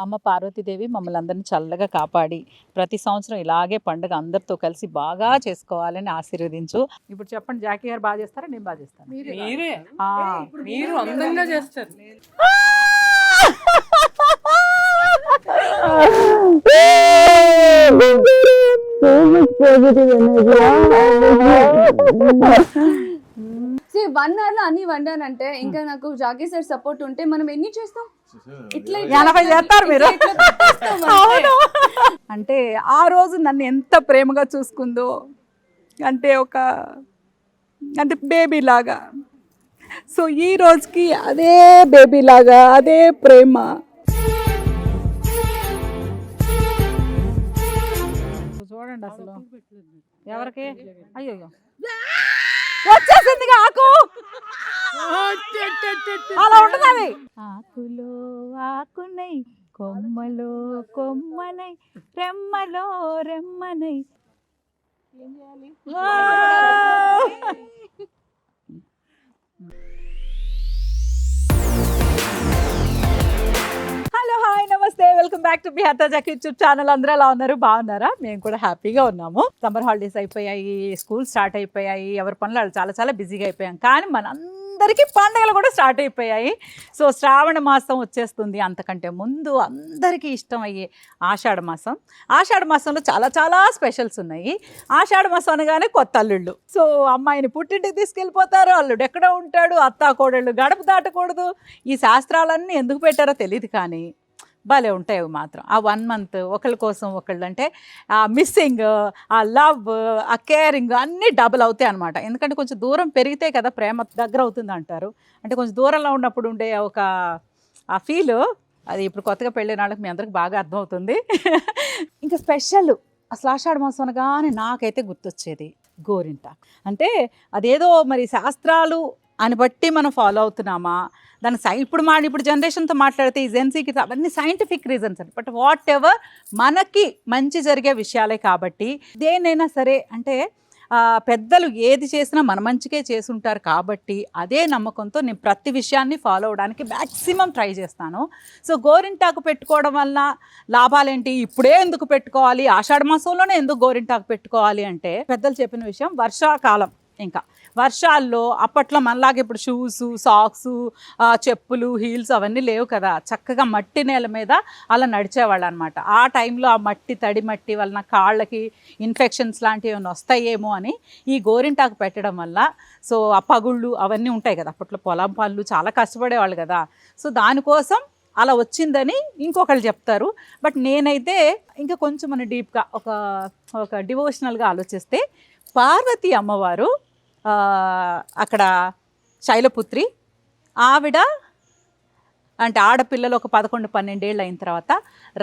అమ్మ పార్వతీదేవి మమ్మల్ని అందరిని చల్లగా కాపాడి ప్రతి సంవత్సరం ఇలాగే పండుగ అందరితో కలిసి బాగా చేసుకోవాలని ఆశీర్వదించు. ఇప్పుడు చెప్పండి, జాకీ గారు బాగా చేస్తారా, నేను బాగా చేస్తాను? మీరు అందంగా చేస్తారు. See, 1 hour లో అన్ని వండానంటే ఇంకా నాకు జాకీ సార్ సపోర్ట్ ఉంటే మనం ఎన్ని చేస్తాం? ఇట్లా 80 చేస్తారు మీరు. ఇట్లా పెట్టేస్తాం అంతే. అవును. అంటే ఆ రోజు నన్ను ఎంత ప్రేమగా చూసుకుందో, అంటే అంటే బేబీ లాగా. సో ఈ రోజుకి అదే బేబీ లాగా అదే ప్రేమ. చూడండి అసలు ఎవరికి అయ్యో వచ్చేసింది ఆకు, అలా ఉంటుంది. ఆకులో ఆకునై కొమ్మలో కొమ్మనై రెమ్మలో రెమ్మనై ఏం చేయాలి? Hello, hi, namaste, welcome back to Bihar Jackie YouTube channel. అందరూ ఎలా ఉన్నారు? బాగున్నారా? మేము కూడా హ్యాపీగా ఉన్నాము. సమ్మర్ హాలిడేస్ అయిపోయాయి, స్కూల్ స్టార్ట్ అయిపోయాయి, ఎవరి పనులు వాళ్ళు చాలా చాలా బిజీగా అయిపోయాం. కానీ మనందరికీ పండుగలు కూడా స్టార్ట్ అయిపోయాయి. సో శ్రావణ మాసం వచ్చేస్తుంది. అంతకంటే ముందు అందరికీ ఇష్టం అయ్యే ఆషాఢ మాసం. ఆషాఢ మాసంలో చాలా చాలా స్పెషల్స్ ఉన్నాయి. ఆషాఢ మాసం అనగానే కొత్త అల్లుళ్ళు. సో అమ్మాయిని పుట్టింటికి తీసుకెళ్ళిపోతారు, అల్లుడు ఎక్కడ ఉంటాడు, అత్తా కోడళ్ళు గడప దాటకూడదు. ఈ శాస్త్రాలన్నీ ఎందుకు పెట్టారో తెలియదు, కానీ భలే ఉంటాయి అవి మాత్రం. ఆ 1 month ఒకళ్ళ కోసం ఒకళ్ళు, అంటే ఆ మిస్సింగ్, ఆ లవ్, ఆ కేరింగ్ అన్నీ డబుల్ అవుతాయి అనమాట. ఎందుకంటే కొంచెం దూరం పెరిగితే కదా ప్రేమ దగ్గర అవుతుంది అంటారు. అంటే కొంచెం దూరంలో ఉన్నప్పుడు ఉండే ఆ ఫీలు, అది ఇప్పుడు కొత్తగా పెళ్ళిన వాళ్ళకి మీ అందరికి బాగా అర్థమవుతుంది. ఇంకా స్పెషల్ అసలు ఆషాఢ మాసం అనగానే నాకైతే గుర్తొచ్చేది గోరింటాకు. అంటే అదేదో మరి శాస్త్రాలు అని బట్టి మనం ఫాలో అవుతున్నామా, దాని ఇప్పుడు జనరేషన్తో మాట్లాడితే ఈ జెన్సీకి అవన్నీ సైంటిఫిక్ రీజన్స్ అండి. బట్ వాట్ ఎవర్ మనకి మంచి జరిగే విషయాలే కాబట్టి దేనైనా సరే, అంటే పెద్దలు ఏది చేసినా మన మంచికే చేసుంటారు కాబట్టి అదే నమ్మకంతో నేను ప్రతి విషయాన్ని ఫాలో అవడానికి మ్యాక్సిమం ట్రై చేస్తాను. సో గోరింటాకు పెట్టుకోవడం వల్ల లాభాలేంటి, ఇప్పుడే ఎందుకు పెట్టుకోవాలి, ఆషాఢ మాసంలోనే ఎందుకు గోరింటాకు పెట్టుకోవాలి అంటే, పెద్దలు చెప్పిన విషయం వర్షాకాలం. ఇంకా వర్షాల్లో అప్పట్లో మనలాగా ఇప్పుడు షూస్, సాక్స్, చెప్పులు, హీల్స్ అవన్నీ లేవు కదా. చక్కగా మట్టి నేల మీద అలా నడిచేవాళ్ళు అనమాట. ఆ టైంలో ఆ తడి మట్టి వలన కాళ్ళకి ఇన్ఫెక్షన్స్ లాంటివి ఏమైనా వస్తాయేమో అని ఈ గోరింటాకు పెట్టడం వల్ల, సో ఆ పగుళ్ళు అవన్నీ ఉంటాయి కదా, అప్పట్లో పొలం పనులు చాలా కష్టపడేవాళ్ళు కదా. సో దానికోసం అలా వచ్చిందని ఇంకొకళ్ళు చెప్తారు. బట్ నేనైతే ఇంకా కొంచెం మన డీప్గా ఒక డివోషనల్గా ఆలోచిస్తే, పార్వతీ అమ్మవారు అక్కడ శైలపుత్రి, ఆవిడ అంటే ఆడపిల్లలు ఒక 11-12 ఏళ్ళు అయిన తర్వాత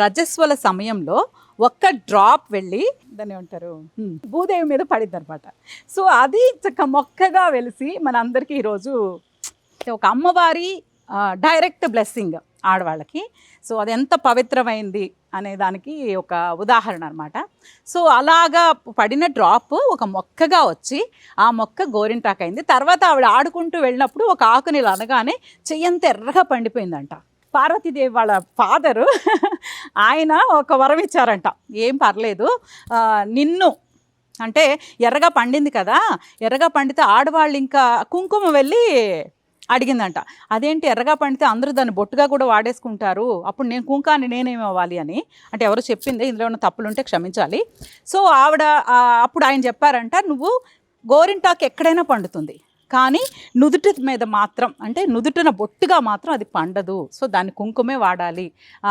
రజస్వల సమయంలో ఒక్క డ్రాప్ వెళ్ళి దాన్ని ఏమంటారు భూదేవి మీద పడింది అనమాట. సో అది చక్క మొక్కగా వెలిసి మన అందరికీ ఈరోజు ఒక అమ్మవారి డైరెక్ట్ బ్లెస్సింగ్ ఆడవాళ్ళకి. సో అది ఎంత పవిత్రమైంది అనే దానికి ఒక ఉదాహరణ అనమాట. సో అలాగా పడిన డ్రాప్ ఒక మొక్కగా వచ్చి ఆ మొక్క గోరింటాకు అయింది. తర్వాత ఆవిడ ఆడుకుంటూ వెళ్ళినప్పుడు ఒక ఆకుని అనగానే చెయ్యంత ఎర్రగా పండిపోయిందంట. పార్వతీదేవి వాళ్ళ ఫాదరు ఆయన ఒక వరం ఇచ్చారంట, ఏం పర్లేదు నిన్ను, అంటే ఎర్రగా పండింది కదా, ఎర్రగా పండితే ఆడవాళ్ళు ఇంకా కుంకుమ వెళ్ళి అడిగిందంట. అదేంటి ఎర్రగా పండితే అందరూ దాన్ని బొట్టుగా కూడా వాడేసుకుంటారు, అప్పుడు నేను కుంకాన్ని నేనేమి అవ్వాలి అని. అంటే ఎవరో చెప్పింది, ఇందులో ఉన్న తప్పులుంటే క్షమించాలి. సో ఆవిడ అప్పుడు ఆయన చెప్పారంట, నువ్వు గోరింటాకు ఎక్కడైనా పండుతుంది, కానీ నుదుటి మీద మాత్రం, అంటే నుదుటిన బొట్టుగా మాత్రం అది పండదు, సో దాన్ని కుంకుమే వాడాలి,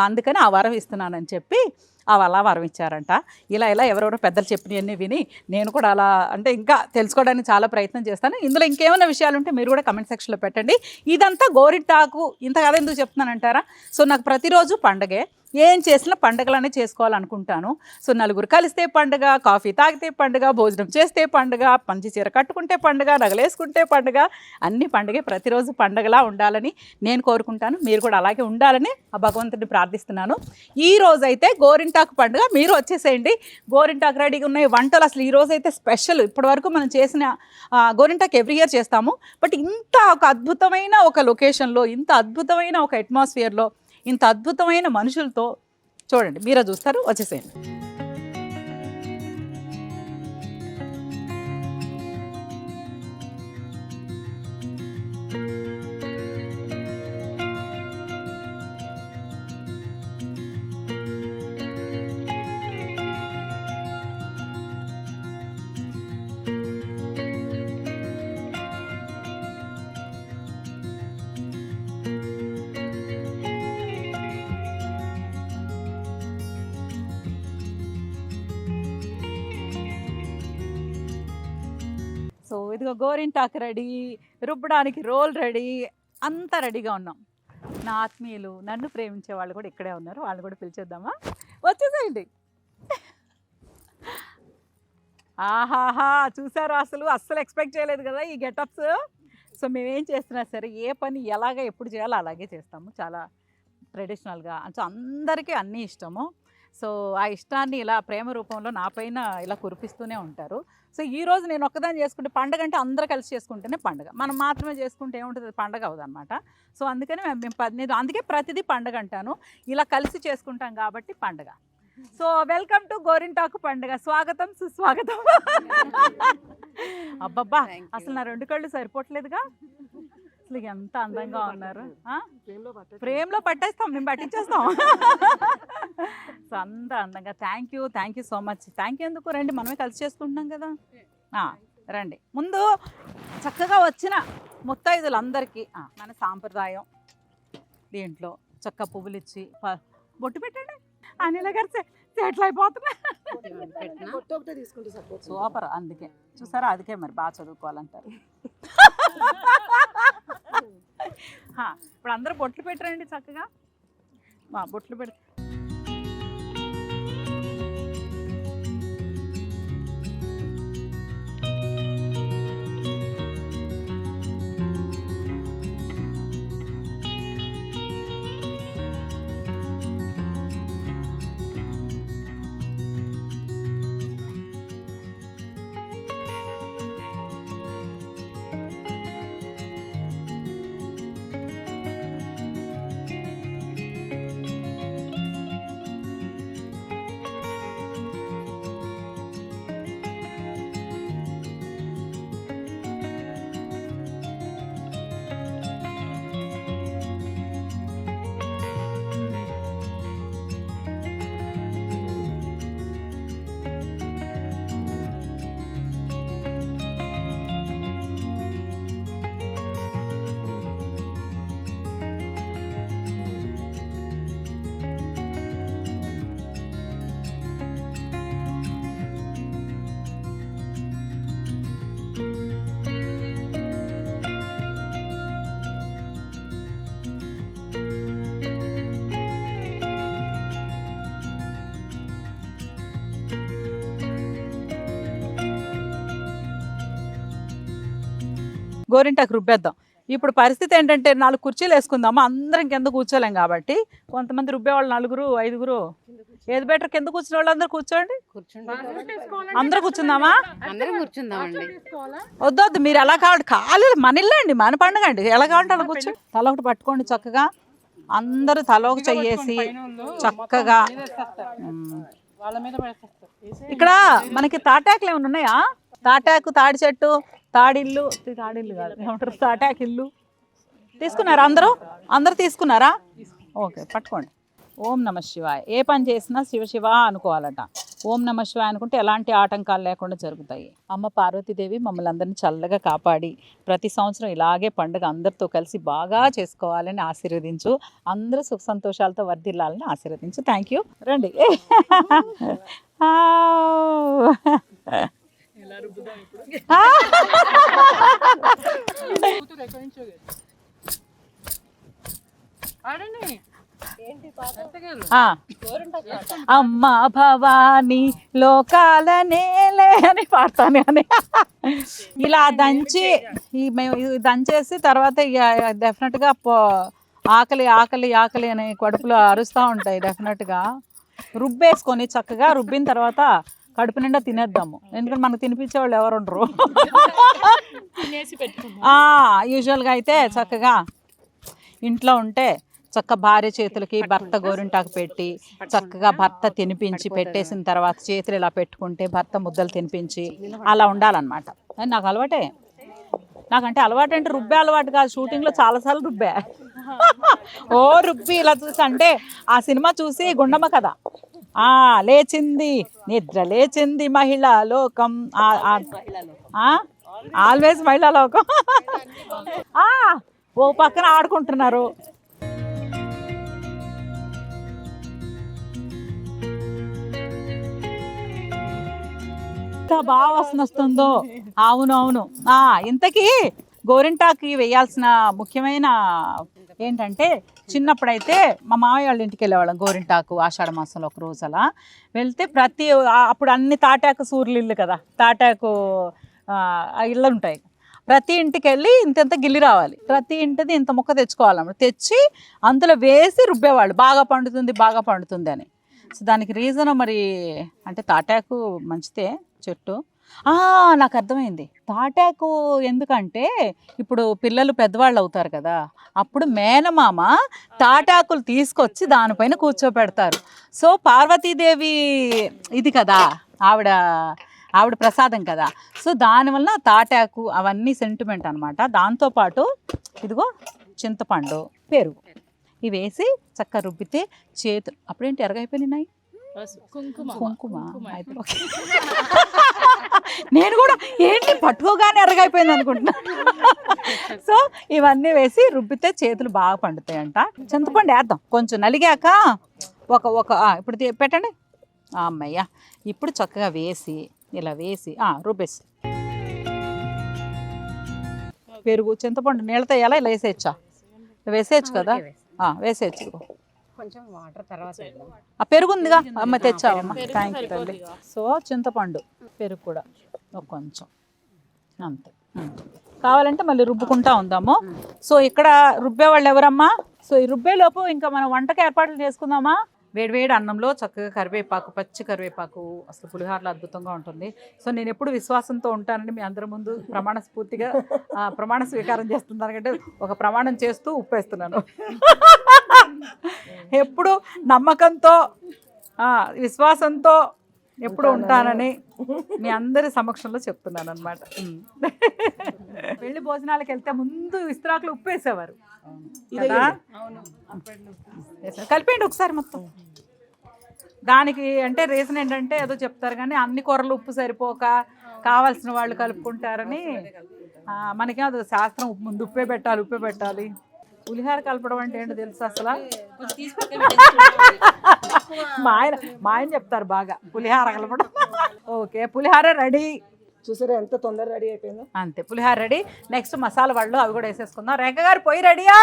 అందుకని ఆ వరం ఇస్తున్నానని చెప్పి అలా వరం ఇచ్చారంట. ఇలా ఎవరెవరో పెద్దలు చెప్పినవన్నీ విని నేను కూడా అలా, అంటే ఇంకా తెలుసుకోవడానికి చాలా ప్రయత్నం చేస్తాను. ఇందులో ఇంకేమైనా విషయాలు ఉంటే మీరు కూడా కమెంట్ సెక్షన్లో పెట్టండి. ఇదంతా గోరింటాకు ఇంత కథ ఎందుకు చెప్తున్నానంటారా? సో నాకు ప్రతిరోజు పండగే, ఏం చేసినా పండుగలనే చేసుకోవాలనుకుంటాను. సో నలుగురు కలిస్తే పండుగ, కాఫీ తాగితే పండుగ, భోజనం చేస్తే పండుగ, పంచి చీర కట్టుకుంటే పండుగ, నగలేసుకుంటే పండుగ, అన్ని పండుగే. ప్రతిరోజు పండుగలా ఉండాలని నేను కోరుకుంటాను. మీరు కూడా అలాగే ఉండాలని ఆ భగవంతుడిని ప్రార్థిస్తున్నాను. ఈ రోజైతే గోరింటాకు పండుగ, మీరు వచ్చేసేయండి. గోరింటాకు రెడీగా ఉన్నాయి వంటలు. అసలు ఈ రోజైతే స్పెషల్. ఇప్పటివరకు మనం చేసిన గోరింటాకు ఎవ్రీ ఇయర్ చేస్తాము, బట్ ఇంత ఒక అద్భుతమైన ఒక లొకేషన్లో, ఇంత అద్భుతమైన ఒక అట్మాస్ఫియర్లో ఇంత అద్భుతమైన మనుషులతో చూడండి, మీరే చూస్తారు, వచ్చేసేయండి. సో ఇదిగో గోరింటాకు రెడీ, రుబ్బడానికి రోల్ రెడీ, అంతా రెడీగా ఉన్నాం. నా ఆత్మీయులు, నన్ను ప్రేమించే వాళ్ళు కూడా ఇక్కడే ఉన్నారు, వాళ్ళు కూడా పిలిచేద్దామా? వచ్చేసేయండి. ఆహాహా, చూసారా? అస్సలు ఎక్స్పెక్ట్ చేయలేదు కదా ఈ గెటప్స్. సో మేమేం చేస్తున్నా సరే, ఏ పని ఎలాగ ఎప్పుడు చేయాలో అలాగే చేస్తాము, చాలా ట్రెడిషనల్గా. సో అందరికీ అన్నీ ఇష్టము. సో ఆ ఇష్టాన్ని ఇలా ప్రేమ రూపంలో నా పైన ఇలా కురిపిస్తూనే ఉంటారు. సో ఈరోజు నేను ఒక్కదాన్ని చేసుకుంటే పండగ అంటే అందరూ కలిసి చేసుకుంటేనే పండగ, మనం మాత్రమే చేసుకుంటే ఏముంటుంది, పండగ అవుదన్నమాట. సో అందుకని మేము అందుకే ప్రతిదీ పండగ అంటాను, ఇలా కలిసి చేసుకుంటాం కాబట్టి పండగ. సో వెల్కమ్ టు గోరింటాకు పండుగ, స్వాగతం సుస్వాగతం. అబ్బబ్బా, అసలు నా 2 కళ్ళు సరిపోవట్లేదుగా, అసలు ఎంత అందంగా ఉన్నారు. ఫ్రేమ్లో పట్టేస్తాం, మేము పట్టించేస్తాం. సో అంత అందంగా. Thank you so much. Thank you ఎందుకు, రండి, మనమే కలిసి చేసుకుంటున్నాం కదా. రండి. ముందు చక్కగా వచ్చిన ముత్తైదులందరికీ మన సాంప్రదాయం, దీంట్లో చక్క పువ్వులు ఇచ్చి బొట్టు పెట్టండి. అనిల గారు సెటిల్ అయిపోతున్నా. సూపర్, అందుకే చూసారా, అందుకే మరి బాగా చదువుకోవాలంటారు. ఇప్పుడు అందరూ బొట్లు పెట్టరండి చక్కగా, బొట్లు పెడతారు. గోరింటాకు రుబ్బేద్దాం. ఇప్పుడు పరిస్థితి ఏంటంటే 4 కుర్చీలు వేసుకుందామా, అందరం కింద కూర్చోలేం కాబట్టి కొంతమంది రుబ్బేవాళ్ళు 4, 5, ఏది బెటర్, కింద కూర్చునే వాళ్ళు అందరూ కూర్చోండి. అందరూ కూర్చుందామా? వద్దు, మీరు ఎలా కావాలి, ఖాళీ మన ఇల్లు అండి, మన పండుగ అండి, ఎలా కావాలంటే అలా కూర్చో. తల ఒకటి పట్టుకోండి చక్కగా, అందరూ తల ఒక చెయ్యేసి చక్కగా. ఇక్కడ మనకి తాటాకులు ఏమైనా ఉన్నాయా? తాటాకు, తాడి చెట్టు, తాడిల్లు కాదు, ఏమంటారు, తాటాకిల్లు తీసుకున్నారా? అందరూ తీసుకున్నారా? ఓకే, పట్టుకోండి. ఓం నమ శివాయ. ఏ పని చేసినా శివ అనుకోవాలట. ఓం నమ శివాయ అనుకుంటే ఎలాంటి ఆటంకాలు లేకుండా జరుగుతాయి. అమ్మ పార్వతీదేవి మమ్మల్ని అందరినీ చల్లగా కాపాడి ప్రతి సంవత్సరం ఇలాగే పండుగ అందరితో కలిసి బాగా చేసుకోవాలని ఆశీర్వదించు. అందరూ సుఖ సంతోషాలతో వర్ధిల్లాలని ఆశీర్వదించు. Thank you. రండి. అమ్మ భవాని లోకాల నేలే అని పాడతాను అని ఇలా దంచి మేము దంచేసి తర్వాత డెఫినెట్గా ఆకలి ఆకలి ఆకలి అని కడుపులో అరుస్తూ ఉంటాయి. డెఫినెట్గా రుబ్బేసుకొని చక్కగా రుబ్బిన తర్వాత కడుపు నిండా తినేద్దాము, ఎందుకంటే మనకు తినిపించేవాళ్ళు ఎవరు ఉండరు. యూజువల్గా అయితే చక్కగా ఇంట్లో ఉంటే చక్క భార్య చేతులకి భర్త గోరింటాకు పెట్టి చక్కగా భర్త తినిపించి పెట్టేసిన తర్వాత చేతులు ఇలా పెట్టుకుంటే భర్త ముద్దలు తినిపించి అలా ఉండాలన్నమాట. అది నాకు అలవాటే. నాకంటే అలవాటు అంటే రుబ్బే అలవాటు కాదు, షూటింగ్లో చాలాసార్లు రుబ్బా. ఓ రుబ్బి ఇలా చూసి అంటే ఆ సినిమా చూసి గుండమ్మ కదా, లేచింది నిద్ర లేచింది మహిళా లోకం, ఆల్వేస్ మహిళా లోకం. ఓ పక్కన ఆడుకుంటున్నారు. ఎంత బాగా వాసన వస్తుందో. అవునవును. ఇంతకీ గోరింటాకి వేయాల్సిన ముఖ్యమైన ఏంటంటే, చిన్నప్పుడైతే మా మామయ్య వాళ్ళ ఇంటికి వెళ్ళేవాళ్ళం గోరింటాకు ఆషాఢ మాసంలో ఒక రోజు అలా వెళ్తే అప్పుడు అన్ని తాటాకు సూర్యులు ఇల్లు కదా, తాటాకు ఇళ్ళు ఉంటాయి. ప్రతి ఇంటికి వెళ్ళి ఇంత గిల్లి రావాలి, ప్రతి ఇంటిది ఇంత ముక్క తెచ్చుకోవాలన్నమాట. తెచ్చి అందులో వేసి రుబ్బేవాళ్ళు, బాగా పండుతుంది అని. సో దానికి రీజన్ మరి అంటే తాటాకు మంచిదే చెట్టు. నాకు అర్థమైంది. తాటాకు ఎందుకంటే ఇప్పుడు పిల్లలు పెద్దవాళ్ళు అవుతారు కదా, అప్పుడు మేనమామ తాటాకులు తీసుకొచ్చి దానిపైన కూర్చోపెడతారు. సో పార్వతీదేవి ఇది కదా, ఆవిడ ప్రసాదం కదా. సో దానివల్ల తాటాకు అవన్నీ సెంటిమెంట్ అనమాట. దాంతోపాటు ఇదిగో చింతపండు, పెరుగు ఇవి వేసి చక్క రుబ్బితే చేతులు అప్పుడేంటి ఎరగైపోయినాయి, కుంకుమ అయితే నేను కూడా ఏంటి పట్టుకోగానే ఎరగైపోయింది అనుకుంటున్నా. సో ఇవన్నీ వేసి రుబ్బితే చేతులు బాగా పండుతాయి అంట. చింతపండు వేద్దాం కొంచెం నలిగాక ఒక ఇప్పుడు పెట్టండి. అమ్మయ్య ఇప్పుడు చక్కగా వేసి ఇలా వేసి రుబ్బేసి పెరుగు చింతపండు నీళ్ళతో ఎలా ఇలా వేసేయచ్చు కదా, వేసేయచ్చు. కొంచెం వాటర్ తర్వాత ఆ పెరుగు ఉందిగా అమ్మ తెచ్చావమ్మ, థ్యాంక్ యూ తల్లి. సో చింతపండు పెరుగు కూడా కొంచెం అంతే. కావాలంటే మళ్ళీ రుబ్బుకుంటా ఉందాము. సో ఇక్కడ రుబ్బే వాళ్ళు ఎవరమ్మా? సో ఈ రుబ్బేలోపు ఇంకా మనం వంటకి ఏర్పాట్లు చేసుకుందామా? వేడివేడి అన్నంలో చక్కగా కరివేపాకు, పచ్చి కరివేపాకు, అసలు పులిహోరలో అద్భుతంగా ఉంటుంది. సో నేను ఎప్పుడు విశ్వాసంతో ఉంటానని మీ అందరి ముందు ప్రమాణ స్వీకారం చేస్తున్నాను. ఎందుకంటే ఒక ప్రమాణం చేస్తూ ఉప్పేస్తున్నాను. ఎప్పుడు నమ్మకంతో విశ్వాసంతో ఎప్పుడు ఉంటానని మీ అందరి సమక్షంలో చెప్తున్నాను అనమాట. పెళ్లి భోజనాలకు వెళ్తే ముందు విస్తరాకులు ఉప్పేసేవారు కదా, కలిపేయండి ఒకసారి మొత్తం. దానికి అంటే రీజన్ ఏంటంటే ఏదో చెప్తారు కానీ అన్ని కూరలు ఉప్పు సరిపోక కావాల్సిన వాళ్ళు కలుపుకుంటారని. మనకి అది శాస్త్రం, ముందు ఉప్పే పెట్టాలి. పులిహార కలపడం అంటే ఏంటో తెలుసు అసలు? మా ఆయన చెప్తారు బాగా పులిహార కలపడం. ఓకే, పులిహార రెడీ. చూసారా ఎంత తొందర రెడీ అయిపోయిందో? అంతే, పులిహార రెడీ. నెక్స్ట్ మసాలా వాళ్ళు అవి కూడా వేసేసుకుందాం. రేఖ గారు పొయ్యి రెడీయా?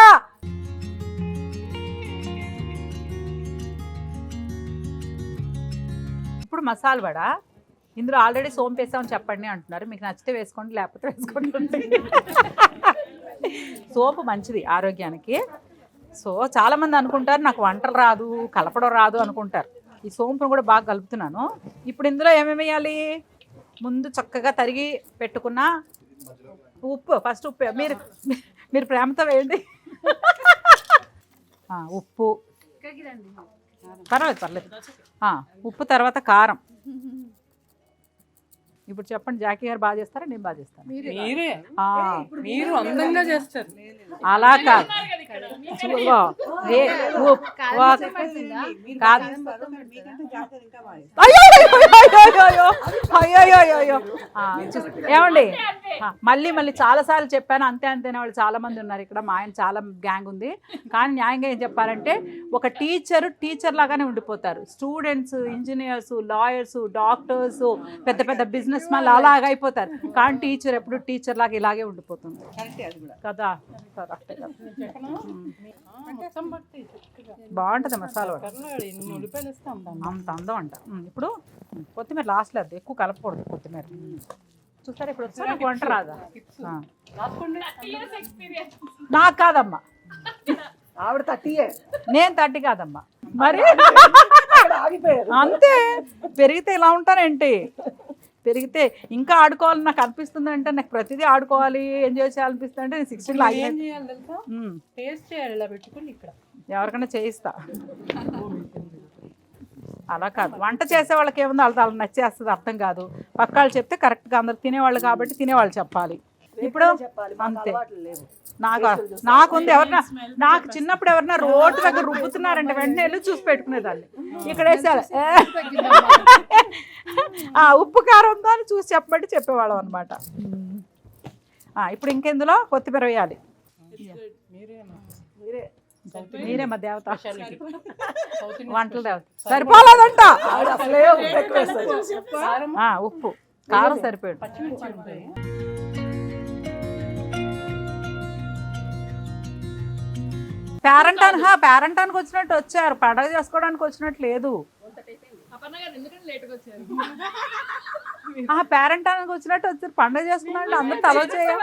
ఇప్పుడు మసాలా వడ ఇందులో ఆల్రెడీ సోంపు వేసామని చెప్పండి అంటున్నారు. మీకు నచ్చితే వేసుకోండి, లేకపోతే వేసుకోండి. సోంపు మంచిది ఆరోగ్యానికి. సో చాలామంది అనుకుంటారు నాకు వంటలు రాదు, కలపడం రాదు అనుకుంటారు. ఈ సోంపును కూడా బాగా కలుపుతున్నాను. ఇప్పుడు ఇందులో ఏమేమి వేయాలి? ముందు చక్కగా తరిగి పెట్టుకున్న ఉప్పు, ఫస్ట్ ఉప్పు మీరు ప్రేమతో వేయండి. ఉప్పు పర్లేదు. ఉప్పు తర్వాత కారం. ఇప్పుడు చెప్పండి, జాకీ గారు బాగా చేస్తారా నేను బాగా చేస్తాను? మీరు అందంగా చేస్తారు. అలా కాదు, ఏమండి మళ్ళీ చాలాసార్లు చెప్పాను, అంతేనే వాళ్ళు చాలా మంది ఉన్నారు ఇక్కడ. మా ఆయన చాలా గ్యాంగ్ ఉంది. కానీ న్యాయంగా ఏం చెప్పారంటే, ఒక టీచర్ లాగానే ఉండిపోతారు. స్టూడెంట్స్, ఇంజనీర్స్, లాయర్స్, డాక్టర్స్, పెద్ద బిజినెస్ మ్యాన్ అలాగా అయిపోతారు. కానీ టీచర్ ఎప్పుడు టీచర్ లాగా ఇలాగే ఉండిపోతుంది కదా. బాగుంటుంది మసాలా అంత అందం అంట. ఇప్పుడు కొత్తిమీర లాస్ట్లో అది ఎక్కువ కలపకూడదు కొత్తిమీర. చూసారా ఇప్పుడు వచ్చా నాకు వంట రాదా? నాకు కాదమ్మా, ఆవిడ 30 నేను 30 కాదమ్మా. మరి అంతే, పెరిగితే ఇలా ఉంటానేంటి? పెరిగితే ఇంకా ఆడుకోవాలని నాకు అనిపిస్తుంది అంటే, నాకు ప్రతిదీ ఆడుకోవాలి, ఎంజాయ్ చేయాలనిపిస్తుంది అంటే నేను 16లో ఏం చేయాలి తెలుసా? టేస్ట్ చేయాలి ఇలా పెట్టుకుని ఇక్కడ ఎవరికైనా చేయిస్తా. అలా కాదు, వంట చేసే వాళ్ళకి ఏముందో వాళ్ళకి నచ్చేస్తుంది, అర్థం కాదు. పక్కాళ్ళు చెప్తే కరెక్ట్గా అందరు తినేవాళ్ళు కాబట్టి తినేవాళ్ళు చెప్పాలి. ఇప్పుడు అంతే. నాకుంది ఎవరన్నా, నాకు చిన్నప్పుడు ఎవరన్నా రోడ్డు దగ్గర రుబ్బుతున్నారంటే వెంటనే వెళ్ళి చూసి పెట్టుకునేదాన్ని. ఇక్కడ వేసారు ఉప్పు కారం ఉందో అని చూసి చెప్పబట్టి చెప్పేవాళ్ళం అనమాట. ఇప్పుడు ఇంకెందులో కొత్తిమీర వేయాలి. మీరే మా దేవత, వంటలు దేవత. సరిపోలేదంట ఉప్పు కారం సరిపోయాడు. పేరంటానికి వచ్చినట్టు వచ్చారు, పండగ చేసుకోవడానికి వచ్చినట్టు లేదు. పేరంటానికి వచ్చినట్టు వచ్చారు, పండగ చేసుకున్నట్టు అందరూ తలో చేయాలి.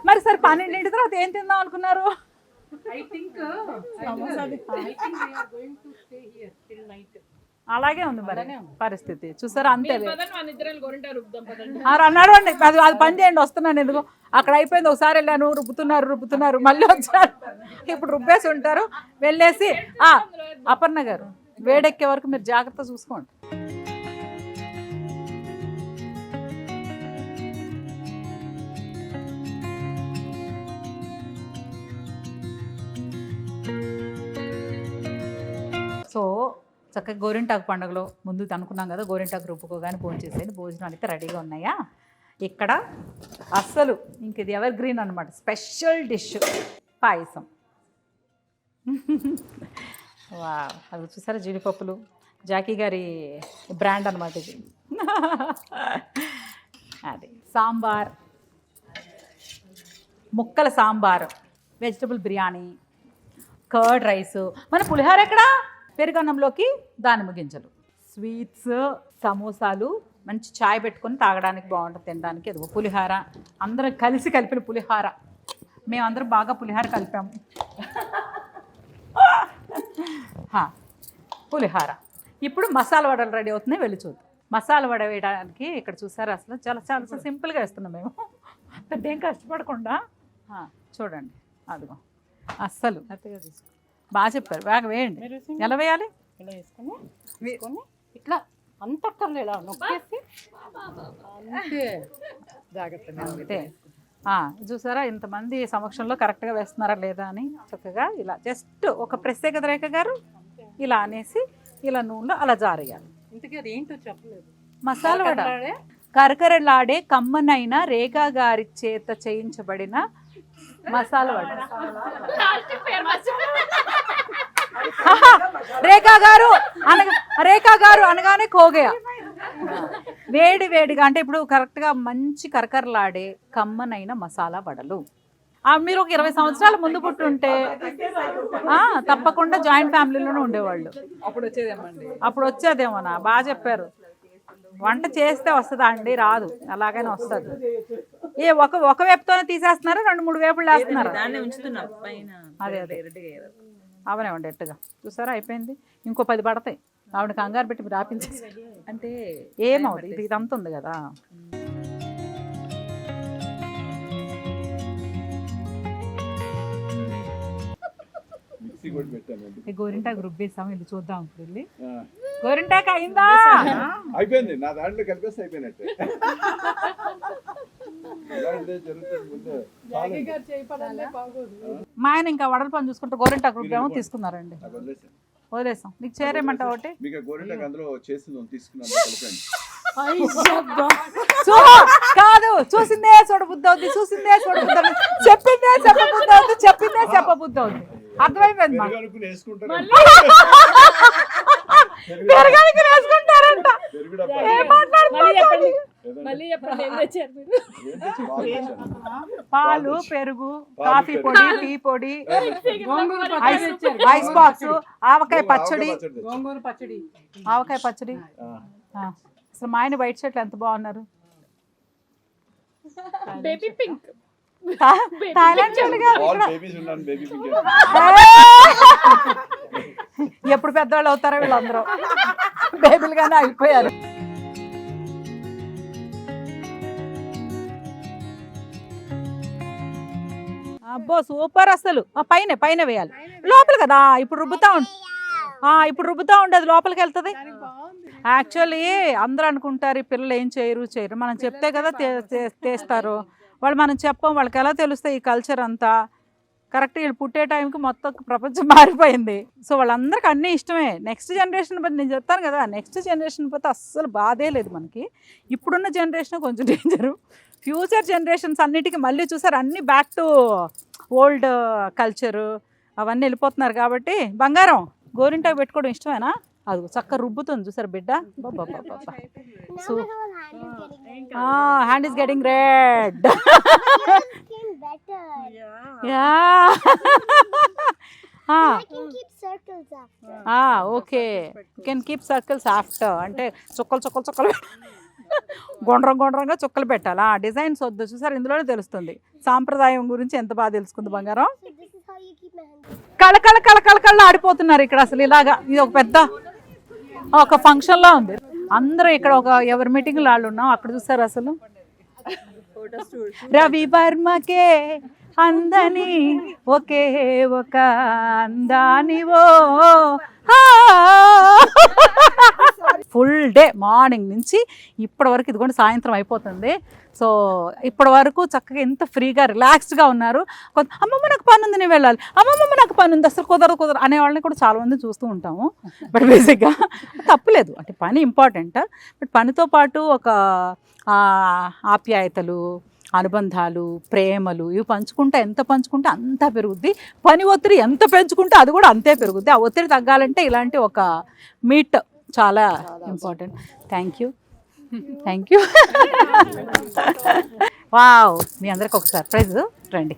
మరి సరే 12 తర్వాత ఏం తిందాం అనుకున్నారు? అలాగే ఉంది మరి పరిస్థితి, చూసారా? అంతే అన్నాడు అండి. అది పని చేయండి, వస్తున్నాను. ఎందుకు అక్కడ అయిపోయింది, ఒకసారి వెళ్ళాను, రుబ్బుతున్నారు మళ్ళీ వచ్చారు. ఇప్పుడు రుబ్బేసి ఉంటారు, వెళ్ళేసి అపర్ణ గారు వేడెక్కే వరకు మీరు జాగ్రత్త చూసుకోండి. సో చక్కగా గోరింటాకు పండుగలో ముందు అనుకున్నాం కదా, గోరింటాకు రుబ్బుకోగానే భోజనం చేసేది. భోజనాలు అయితే రెడీగా ఉన్నాయా? ఇక్కడ అస్సలు ఇంక ఇది ఎవర్ గ్రీన్ అనమాట, స్పెషల్ డిష్ పాయసం. వా, అది చూసారా, జీడిపప్పులు, జాకీ గారి బ్రాండ్ అనమాట ఇది. అది సాంబార్, ముక్కల sambar, vegetable biryani, curd rice, మన పులిహోర ఎక్కడా, పెరుగన్నంలోకి దానిమ్మ గింజలు, స్వీట్స్, సమోసాలు, మంచి చాయ్ పెట్టుకొని తాగడానికి బాగుంటుంది, తినడానికి. అది పులిహార, అందరం కలిపిన పులిహార. మేమందరం బాగా పులిహార కలిపాము. పులిహార. ఇప్పుడు మసాలా వడలు రెడీ అవుతున్నాయి, వెళ్ళి చూద్దాం. మసాలా వడ వేయడానికి ఇక్కడ చూసారు, అసలు చాలా చాలా సింపుల్గా వేస్తున్నాం మేము, పెద్ద ఏం కష్టపడకుండా. చూడండి, అదిగో అస్సలు బాగా చెప్పారు, బాగా వేయండి. ఎలా వేయాలి? ఇలా వేసుకొని ఇట్లా అంతక్కర్లే, ఇలా నొక్కేసి అంతే జాగ్రత్తగా. అంతే. చూసారా, ఇంతమంది సమక్షంలో కరెక్ట్గా వేస్తున్నారా లేదా అని. చక్కగా ఇలా జస్ట్ ఒక ప్రెస్సే కదా రేఖ గారు, ఇలా అనేసి ఇలా నూనెలో అలా జారేయాలి. ఇంతకీ అది ఏంటో చెప్పలేదు. మసాలా వడ కరకరలాడే కమ్మనైన రేఖ గారి చేత చేయించబడిన మసాలా వడ. రేఖా గారు అనగానే కోగయ. వేడిగా అంటే ఇప్పుడు కరెక్ట్గా మంచి కరకరలాడే కమ్మనైన మసాలా వడలు. మీరు ఒక 20 సంవత్సరాల ముందు పుట్టుంటే తప్పకుండా జాయింట్ ఫ్యామిలీలోనే ఉండేవాళ్ళు. అప్పుడు వచ్చేదేమోనా. బాగా చెప్పారు. వంట చేస్తే వస్తుందా అండి? రాదు, అలాగనే వస్తుంది. ఒక వేపుతోనే తీసేస్తున్నారు, 2-3 వేపులు వేస్తున్నారు. అదే అవనే ఉండే ఎట్టుగా. చూసారా, అయిపోయింది. ఇంకో 10 పడతాయి. ఆవిడ కంగారు పెట్టి రాపించేసి అంటే ఏమవుతుంది, ఇదంతా ఉంది కదా. గోరింటాకు రుబ్బేసాము, వెళ్ళి చూద్దాం. ఇప్పుడు వెళ్ళి గోరింటాకు అయిందా? అయిపోయింది, నా దాంట్లో కలిపేసి అయిపోయినట్టే. మా ఆయన ఇంకా వడల పని చూసుకుంటే గోరింటాకు రుబ్బేమో తీసుకున్నారండి. వదిలేసాం. నీకు చేరేమంటావు ఒకటి? కాదు, చూసిందే చూడబుద్ధి అవుద్ది, చెప్పిందే చెప్పబుద్ధి అవుద్ది. అర్థమైపోయింది. వేసుకుంటారంట. పాలు, పెరుగు, కాఫీ పొడి, టీ పొడి, ఐస్ బాక్స్, ఆవకాయ పచ్చడి. అసలు మా ఆయన వైట్ షర్ట్లు ఎంత బాగున్నారు. ఎప్పుడు పెద్దవాళ్ళు అవుతారో వీళ్ళందరూ, బేబీలుగానే అయిపోయారు. అబ్బో సూపర్ అసలు పైన పైన వేయాలి లోపల కదా ఇప్పుడు రుబ్బుతా ఉండేది లోపలికి వెళ్తుంది యాక్చువల్లీ అందరూ అనుకుంటారు ఈ పిల్లలు ఏం చేయరు మనం చెప్తే కదా తీస్తారు వాళ్ళు మనం చెప్పం వాళ్ళకి ఎలా తెలుస్తాయి ఈ కల్చర్ అంతా కరెక్ట్ వీళ్ళు పుట్టే టైంకి మొత్తం ప్రపంచం మారిపోయింది సో వాళ్ళందరికీ అన్నీ ఇష్టమే నెక్స్ట్ జనరేషన్ పోతే నేను చెప్తాను కదా నెక్స్ట్ జనరేషన్ పోతే అస్సలు బాధే లేదు మనకి ఇప్పుడున్న జనరేషన్ కొంచెం డేంజరు ఫ్యూచర్ జనరేషన్స్ అన్నిటికీ మళ్ళీ చూసారు అన్నీ బ్యాక్ టు ఓల్డ్ కల్చరు అవన్నీ వెళ్ళిపోతున్నారు కాబట్టి బంగారం గోరింటాకు పెట్టుకోవడం ఇష్టమేనా అది చక్కగా రుబ్బుతుంది చూసారు బిడ్డ so hand is getting red okay can keep circles after అంటే చుక్కలు గుండ్రంగా చుక్కలు పెట్టాలా డిజైన్స్ వద్దు చూసారు ఇందులోనే తెలుస్తుంది సాంప్రదాయం గురించి ఎంత బాగా తెలుసుకుంది బంగారం కళ ఆడిపోతున్నారు ఇక్కడ అసలు ఇలాగా ఇది ఒక పెద్ద ఒక ఫంక్షన్ లా ఉంది అందరూ ఇక్కడ ఎవరి మీటింగ్ వాళ్ళు ఉన్నాం అక్కడ చూసారు అసలు రవి వర్మకే అందని ఒకే ఒక అందానివో ఫుల్ డే మార్నింగ్ నుంచి ఇప్పటి వరకు ఇదిగోండి సాయంత్రం అయిపోతుంది సో ఇప్పటి వరకు చక్కగా ఎంత ఫ్రీగా రిలాక్స్డ్గా ఉన్నారు అమ్మమ్మ నాకు పని ఉంది నేను వెళ్ళాలి అమ్మమ్మ నాకు పని ఉంది అసలు కుదరదు అనే వాళ్ళని కూడా చాలామంది చూస్తూ ఉంటాము బట్ బేసిక్గా తప్పులేదు అంటే పని ఇంపార్టెంట్ బట్ పనితో పాటు ఒక ఆప్యాయతలు అనుబంధాలు ప్రేమలు ఇవి ఎంత పంచుకుంటే అంత పెరుగుద్ది పని ఒత్తిడి ఎంత పెంచుకుంటే అది కూడా అంతే పెరుగుద్ది ఆ ఒత్తిడి తగ్గాలంటే ఇలాంటి ఒక మీట్ చాలా ఇంపార్టెంట్ థ్యాంక్ యూ వావ్ మీ అందరికి ఒక సర్ప్రైజ్ రండి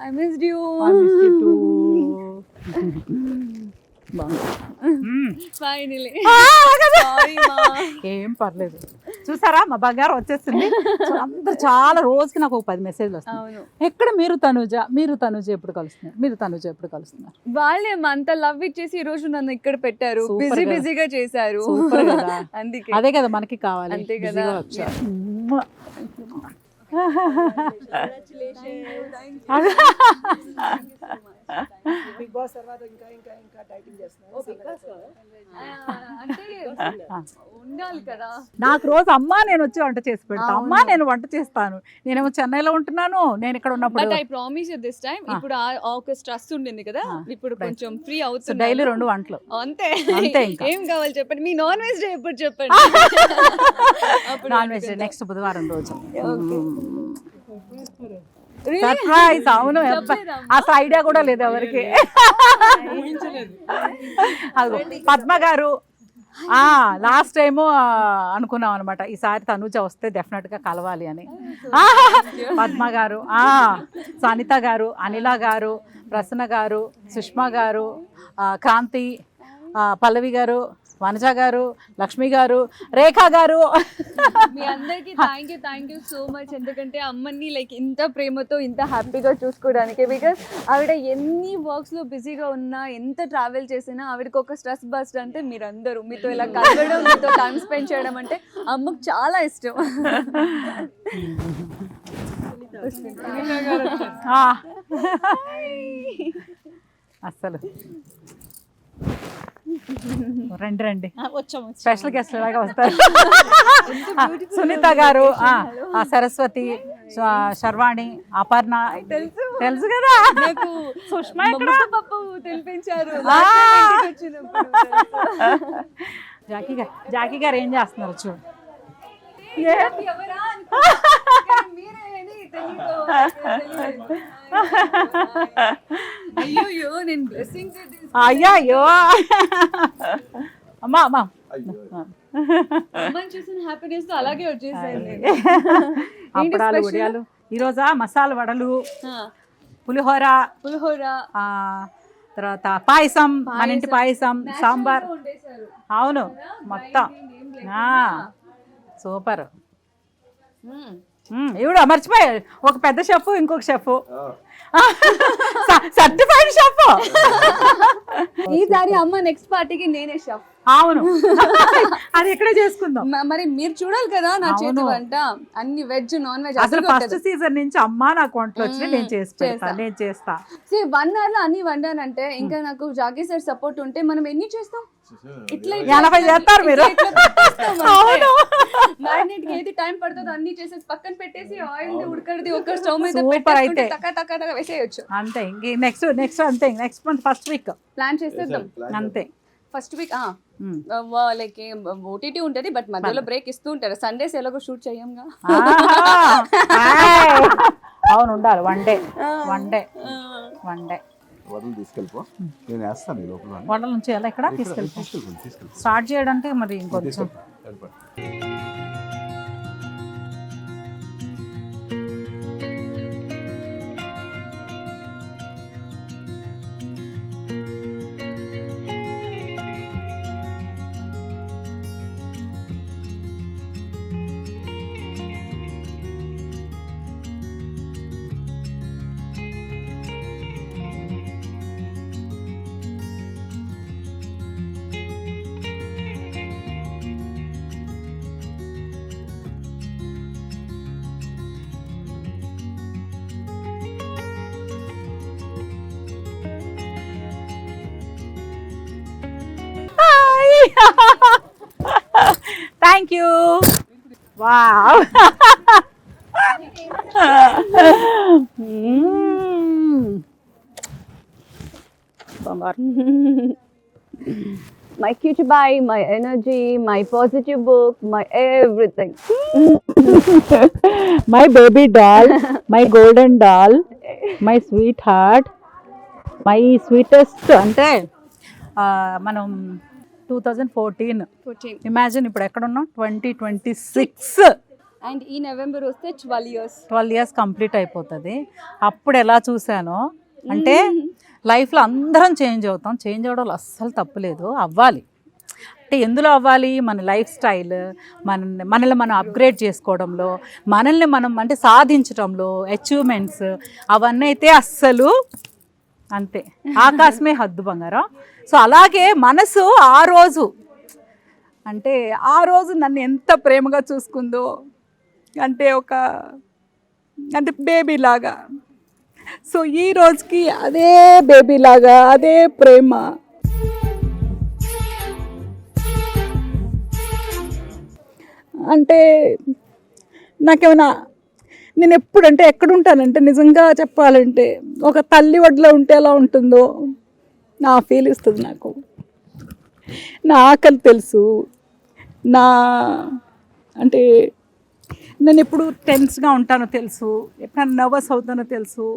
I missed you. Finally. Sorry ma. ఏం పర్లేదు చూసారా మా బంగారం వచ్చేస్తుంది అందరు చాలా రోజుకి నాకు ఒక 10 మెసేజ్లు వస్తాయి ఎక్కడ మీరు తనుజ ఎప్పుడు కలుస్తున్నారు వాళ్ళే అంత లవ్ ఇచ్చేసి ఈ రోజు నన్ను ఇక్కడ పెట్టారు బిజీగా చేశారు అందుకే అదే కదా మనకి కావాలి అంతే కదా బిగ్ బాస్ తర్వాత ఇంకా డైటింగ్ చేస్తున్నారు ఉండాలి కదా నాకు రోజు అమ్మా నేను వచ్చి వంట చేసి పెడతాను అమ్మా నేను వంట చేస్తాను నేనేమో చెన్నైలో ఉంటున్నాను నేను ఇక్కడ ఉన్నప్పుడు but I promise you this time ఇప్పుడు ఒక స్ట్రెస్ ఉండింది కదా ఇప్పుడు కొంచెం ఫ్రీ అవుతుంది డైలీ 2 వంటలు అంతే ఇంకా ఏం కావాలి చెప్పండి మీ నాన్ వెజ్ డే ఎప్పుడు చెప్పండి నాన్ వెజ్ నెక్స్ట్ బుధవారం రోజు సర్ప్రైజ్ అవును అసలు ఐడియా కూడా లేదు ఎవరికి పద్మ గారు లాస్ట్ టైము అనుకున్నాం అనమాట ఈసారి తనుజ వస్తే డెఫినెట్గా కలవాలి అని పద్మ గారు అనిత గారు అనిల గారు ప్రసన్న గారు సుష్మా గారు క్రాంతి పల్లవి గారు వనజ గారు లక్ష్మి గారు రేఖా గారు మీ అందరికి థ్యాంక్ యూ సో మచ్ ఎందుకంటే అమ్మని లైక్ ఇంత ప్రేమతో ఇంత హ్యాపీగా చూసుకోవడానికి బికాస్ ఆవిడ ఎన్ని వర్క్స్ లో బిజీగా ఉన్నా ఎంత ట్రావెల్ చేసినా ఆవిడకి ఒక స్ట్రెస్ బస్ట్ అంటే మీరందరూ మీతో ఇలా కలవడం మీతో టైం స్పెండ్ చేయడం అంటే అమ్మకు చాలా ఇష్టం అసలు రండి స్పెషల్ గెస్ట్ లాగా వస్తారు సునీత గారు సరస్వతి శర్వాణి అపర్ణ తెలుసు కదా సుష్మా పప్పు తెలిపించారు జాకీ గారు ఏం చేస్తున్నారు చూడు అయ్యో నేను బ్లెస్సింగ్స్ అయ్యో అమ్మా అమ్మని చూసిన హ్యాపీనెస్ తో అలాగే వచ్చేసాయి అప్పడాలు వడియాలు ఈరోజా మసాలా వడలు పులిహోర తర్వాత పాయసం మన ఇంటి పాయసం సాంబార్ అవును మొత్తం సూపర్ ఇవిడ మర్చిపోయా, ఒక పెద్ద షెఫ్ ఇంకొక షెఫ్, సర్టిఫైడ్ షెఫ్. ఈసారి అమ్మ నెక్స్ట్ పార్టీకి నేనే షెఫ్. అవును, అది ఇక్కడే చేసుకుందాం. మరి మీరు చూడాలి కదా నా చేతి అవును. వంట, అన్ని వెజ్ నాన్ వెజ్. అసలు ఫస్ట్ సీజన్ నుంచి అమ్మా నాకు వంటలు వచ్చి నేను చేసి పెడతా, నేను చేస్తా. 1 hour లో అన్ని వండానంటే ఇంకా నాకు జాకీ సార్ సపోర్ట్ ఉంటే మనం ఎన్ని చేస్తాం? ఇట్లా 80 చేస్తారు మీరు. మ్యారినేట్ కి ఏది టైం పడుతుందో అన్ని చేసేసి పక్కన పెట్టేసి ఆయిల్ ఉడకడిది ఒక స్టవ్ మీద Super పెట్టేసుకుంటే అయితే. టక టక టక వేసేయొచ్చు. అంతే. ఇంక నెక్స్ట్ అంతే, next month first week plan చేసేద్దాం. అంతే. ఫస్ట్ వీక్ లైక్ ఓటీటీ ఉంటది, బట్ మధ్యలో బ్రేక్ ఇస్తూ ఉంటారు. సండేస్ ఎలాగో షూట్ చేయంగా. అవును, ఉండాలి. వన్ డే వడలు తీసుకెళ్ళిపో, నేను వేస్తాను ఈ లోపల. వడల నుంచి ఎలా ఇక్కడ తీసుకెళ్ళి తీసుకెళ్ళి స్టార్ట్ చేయడానికి మరి ఇంకొంచెం. Thank you. Wow. My cutie pie, my energy, my positive book, my everything. My baby doll, my golden doll, my sweetheart, my sweetest. అంటే మనం 2014 ఇమాజిన్, ఇప్పుడు ఎక్కడున్నాం 2026. అండ్ ఈ నవంబర్ వస్తే 12 years కంప్లీట్ అయిపోతుంది. అప్పుడు ఎలా చూసానో అంటే లైఫ్లో అందరం చేంజ్ అవుతాం, చేంజ్ అవడంలో అస్సలు తప్పులేదు, అవ్వాలి. అంటే ఎందులో అవ్వాలి? మన లైఫ్ స్టైల్, మనల్ని మనం అప్గ్రేడ్ చేసుకోవడంలో, మనల్ని మనం అంటే సాధించడంలో, అచీవ్మెంట్స్ అవన్నీ అయితే అస్సలు అంతే, ఆకాశమే హద్దు బంగారం. సో అలాగే మనసు ఆ రోజు నన్ను ఎంత ప్రేమగా చూసుకుందో, అంటే అంటే బేబీ లాగా. సో ఈ రోజుకి అదే బేబీ లాగా, అదే ప్రేమ. అంటే నాకేమైనా, నేను ఎప్పుడంటే ఎక్కడుంటానంటే నిజంగా చెప్పాలంటే ఒక తల్లి ఒడిలో ఉంటే ఎలా ఉంటుందో నా ఫీల్ ఇస్తుంది నాకు. నా ఆకలి తెలుసు, అంటే నేను ఎప్పుడు టెన్స్గా ఉంటానో తెలుసు, ఎప్పుడైనా నర్వస్ అవుతానో తెలుసు.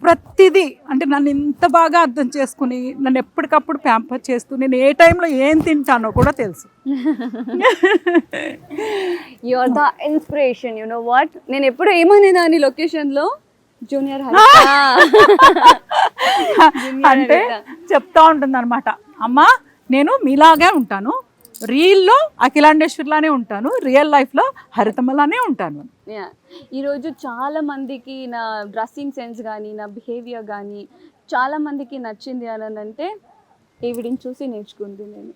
ప్రతిదీ అంటే నన్ను ఇంత బాగా అర్థం చేసుకుని నన్ను ఎప్పటికప్పుడు ప్యాంపర్ చేస్తూ నేను ఏ టైంలో ఏం తింటానో కూడా తెలుసు. You are the inspiration. You know what, నేను ఎప్పుడు ఏమనేదాన్ని లొకేషన్లో జూనియర్ అంటే చెప్తా ఉంటుంది అనమాట, అమ్మా నేను మీలాగే ఉంటాను, రీల్లో అఖిలాండేశ్వర్లానే ఉంటాను, రియల్ లైఫ్లో హరితమ్మలానే ఉంటాను. ఈరోజు చాలా మందికి నా డ్రెస్సింగ్ సెన్స్ కానీ నా బిహేవియర్ కానీ చాలా మందికి నచ్చింది అని అంటే ఈవిడిని చూసి నేర్చుకుంది నేను.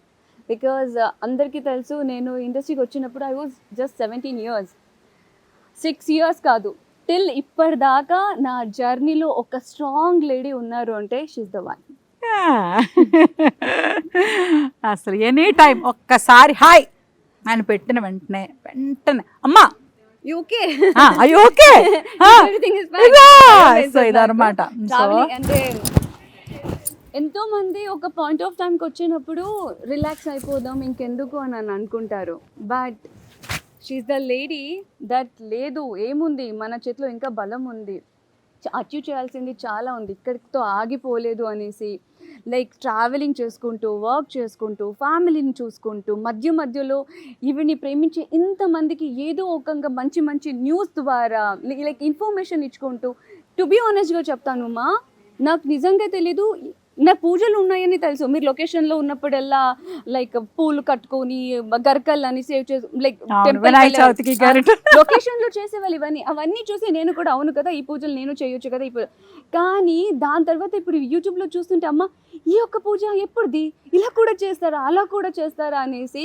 బికాజ్ అందరికీ తెలుసు నేను ఇండస్ట్రీకి వచ్చినప్పుడు I was just 17 years. 6 years కాదు, టిల్ ఇప్పటిదాకా నా జర్నీలో ఒక స్ట్రాంగ్ లేడీ ఉన్నారు అంటే షీఈస్ ద వన్. అసలు ఎనీ టైం ఒక్కసారి హాయ్ ఆయన పెట్టిన వెంటనే అమ్మా ఓకే ఓకే సో ఇదన్నమాట. అంటే ఎంతో మంది ఒక పాయింట్ ఆఫ్ టైంకి వచ్చినప్పుడు రిలాక్స్ అయిపోదాం ఇంకెందుకు అని అనుకుంటారు, but she's the lady that లేదు ఏముంది మన చేతిలో ఇంకా బలం ఉంది, అచీవ్ చేయాల్సింది చాలా ఉంది, ఇక్కడితో ఆగిపోలేదు అనేసి లైక్ ట్రావెలింగ్ చేసుకుంటూ వర్క్ చేసుకుంటూ ఫ్యామిలీని చూసుకుంటూ మధ్యలో ఈవిని ప్రేమించే ఇంతమందికి ఏదో ఒకంగా మంచి మంచి న్యూస్ ద్వారా లైక్ ఇన్ఫర్మేషన్ ఇచ్చుకుంటూ. టు బీ ఆనెస్ట్గా చెప్తాను మా, నాకు నిజంగా తెలీదు నా పూజలు ఉన్నాయని తెలుసు. మీరు లొకేషన్లో ఉన్నప్పుడల్లా లైక్ పూలు కట్టుకొని గరకల్ని సేవ్ చేసి లైక్ వినాయక చవితికి గరిట లొకేషన్లో చేసేవాళ్ళు అవన్నీ చూసి నేను కూడా అవును కదా ఈ పూజలు నేను చేయొచ్చు కదా ఈ పూజ. కానీ దాని తర్వాత ఇప్పుడు యూట్యూబ్లో చూస్తుంటే అమ్మ ఈ ఒక్క పూజ ఎప్పుడుది, ఇలా కూడా చేస్తారా అలా కూడా చేస్తారా అనేసి,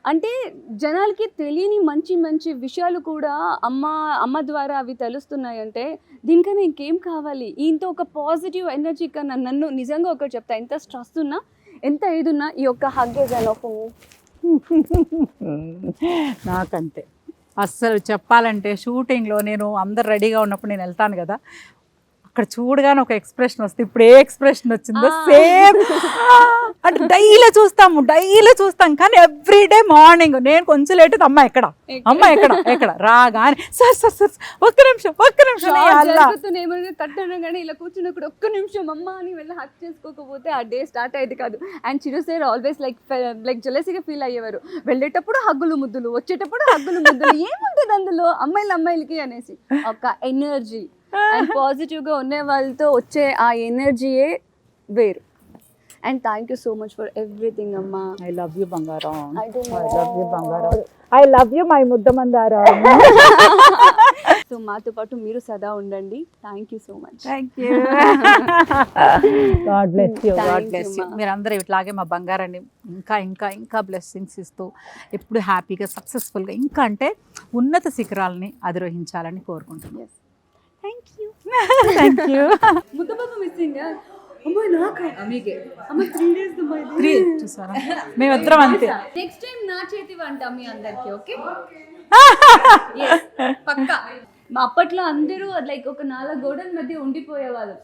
అంటే జనాలకి తెలియని మంచి మంచి విషయాలు కూడా అమ్మ ద్వారా అవి తెలుస్తున్నాయంటే దీనికన్నా ఇంకేం కావాలి. ఇంత ఒక పాజిటివ్ ఎనర్జీ కన్నా నన్ను నిజంగా ఒకటి చెప్తా, ఎంత స్ట్రెస్ ఉన్నా ఎంత ఏదున్నా ఈ ఒక్క హగ్ ఈజ్ ఎనఫ్. నాకంతే అస్సలు చెప్పాలంటే షూటింగ్లో నేను అందరు రెడీగా ఉన్నప్పుడు నేను వెళ్తాను కదా, అక్కడ చూడగానే ఒక ఎక్స్ప్రెషన్ వస్తుంది. ఇప్పుడు ఏ ఎక్స్ప్రెషన్ వచ్చిందో సేమ్ అంటే డైలీ చూస్తాం కానీ ఎవ్రీడే మార్నింగ్ నేను కొంచెం లేట్ అమ్మ ఎక్కడ రాగానే సార్ ఒక్క నిమిషం కట్టడం కానీ ఇలా కూర్చున్నప్పుడు ఒక్క నిమిషం అమ్మ అని వెళ్ళి హక్ చేసుకోకపోతే ఆ డే స్టార్ట్ అయ్యేది కాదు. And Chiru sir always like జెలసీగా ఫీల్ అయ్యేవారు. వెళ్ళేటప్పుడు హగ్గులు ముద్దులు, వచ్చేటప్పుడు హగ్గులు ముద్దులు, ఏముంటుంది అందులో అమ్మాయిలకి అనేసి. ఒక ఎనర్జీ అండ్ పాజిటివ్గా ఉండే వాళ్ళతో వచ్చే ఆ ఎనర్జీయే వేరు. And thank you so much for everything అమ్మా. ఐ లవ్ యూ బంగారం, ఐ లవ్ యూ మై ముద్ద మందారం. సో మాతో పాటు మీరు సదా ఉండండి. Thank you so much. Thank you. God bless you, God bless you. మీరందరూ ఇట్లాగే మా బంగారాన్ని ఇంకా ఇంకా ఇంకా బ్లెస్సింగ్స్ ఇస్తూ ఎప్పుడు హ్యాపీగా సక్సెస్ఫుల్గా ఇంకా అంటే ఉన్నత శిఖరాలని అధిరోహించాలని కోరుకుంటున్నాను. Thank you. ముద్దబాబు మిస్సింగ్ అమ్మా నాకా మీకే అమ్మ 3 days త్రీ చూసారా మేమిద్దరం అంతే. నెక్స్ట్ టైం నా చేతి వంట మీ అందరికి ఓకే పక్కా. మా అప్పట్లో అందరూ లైక్ ఒక 4 గోడల మధ్య ఉండిపోయేవాళ్ళు.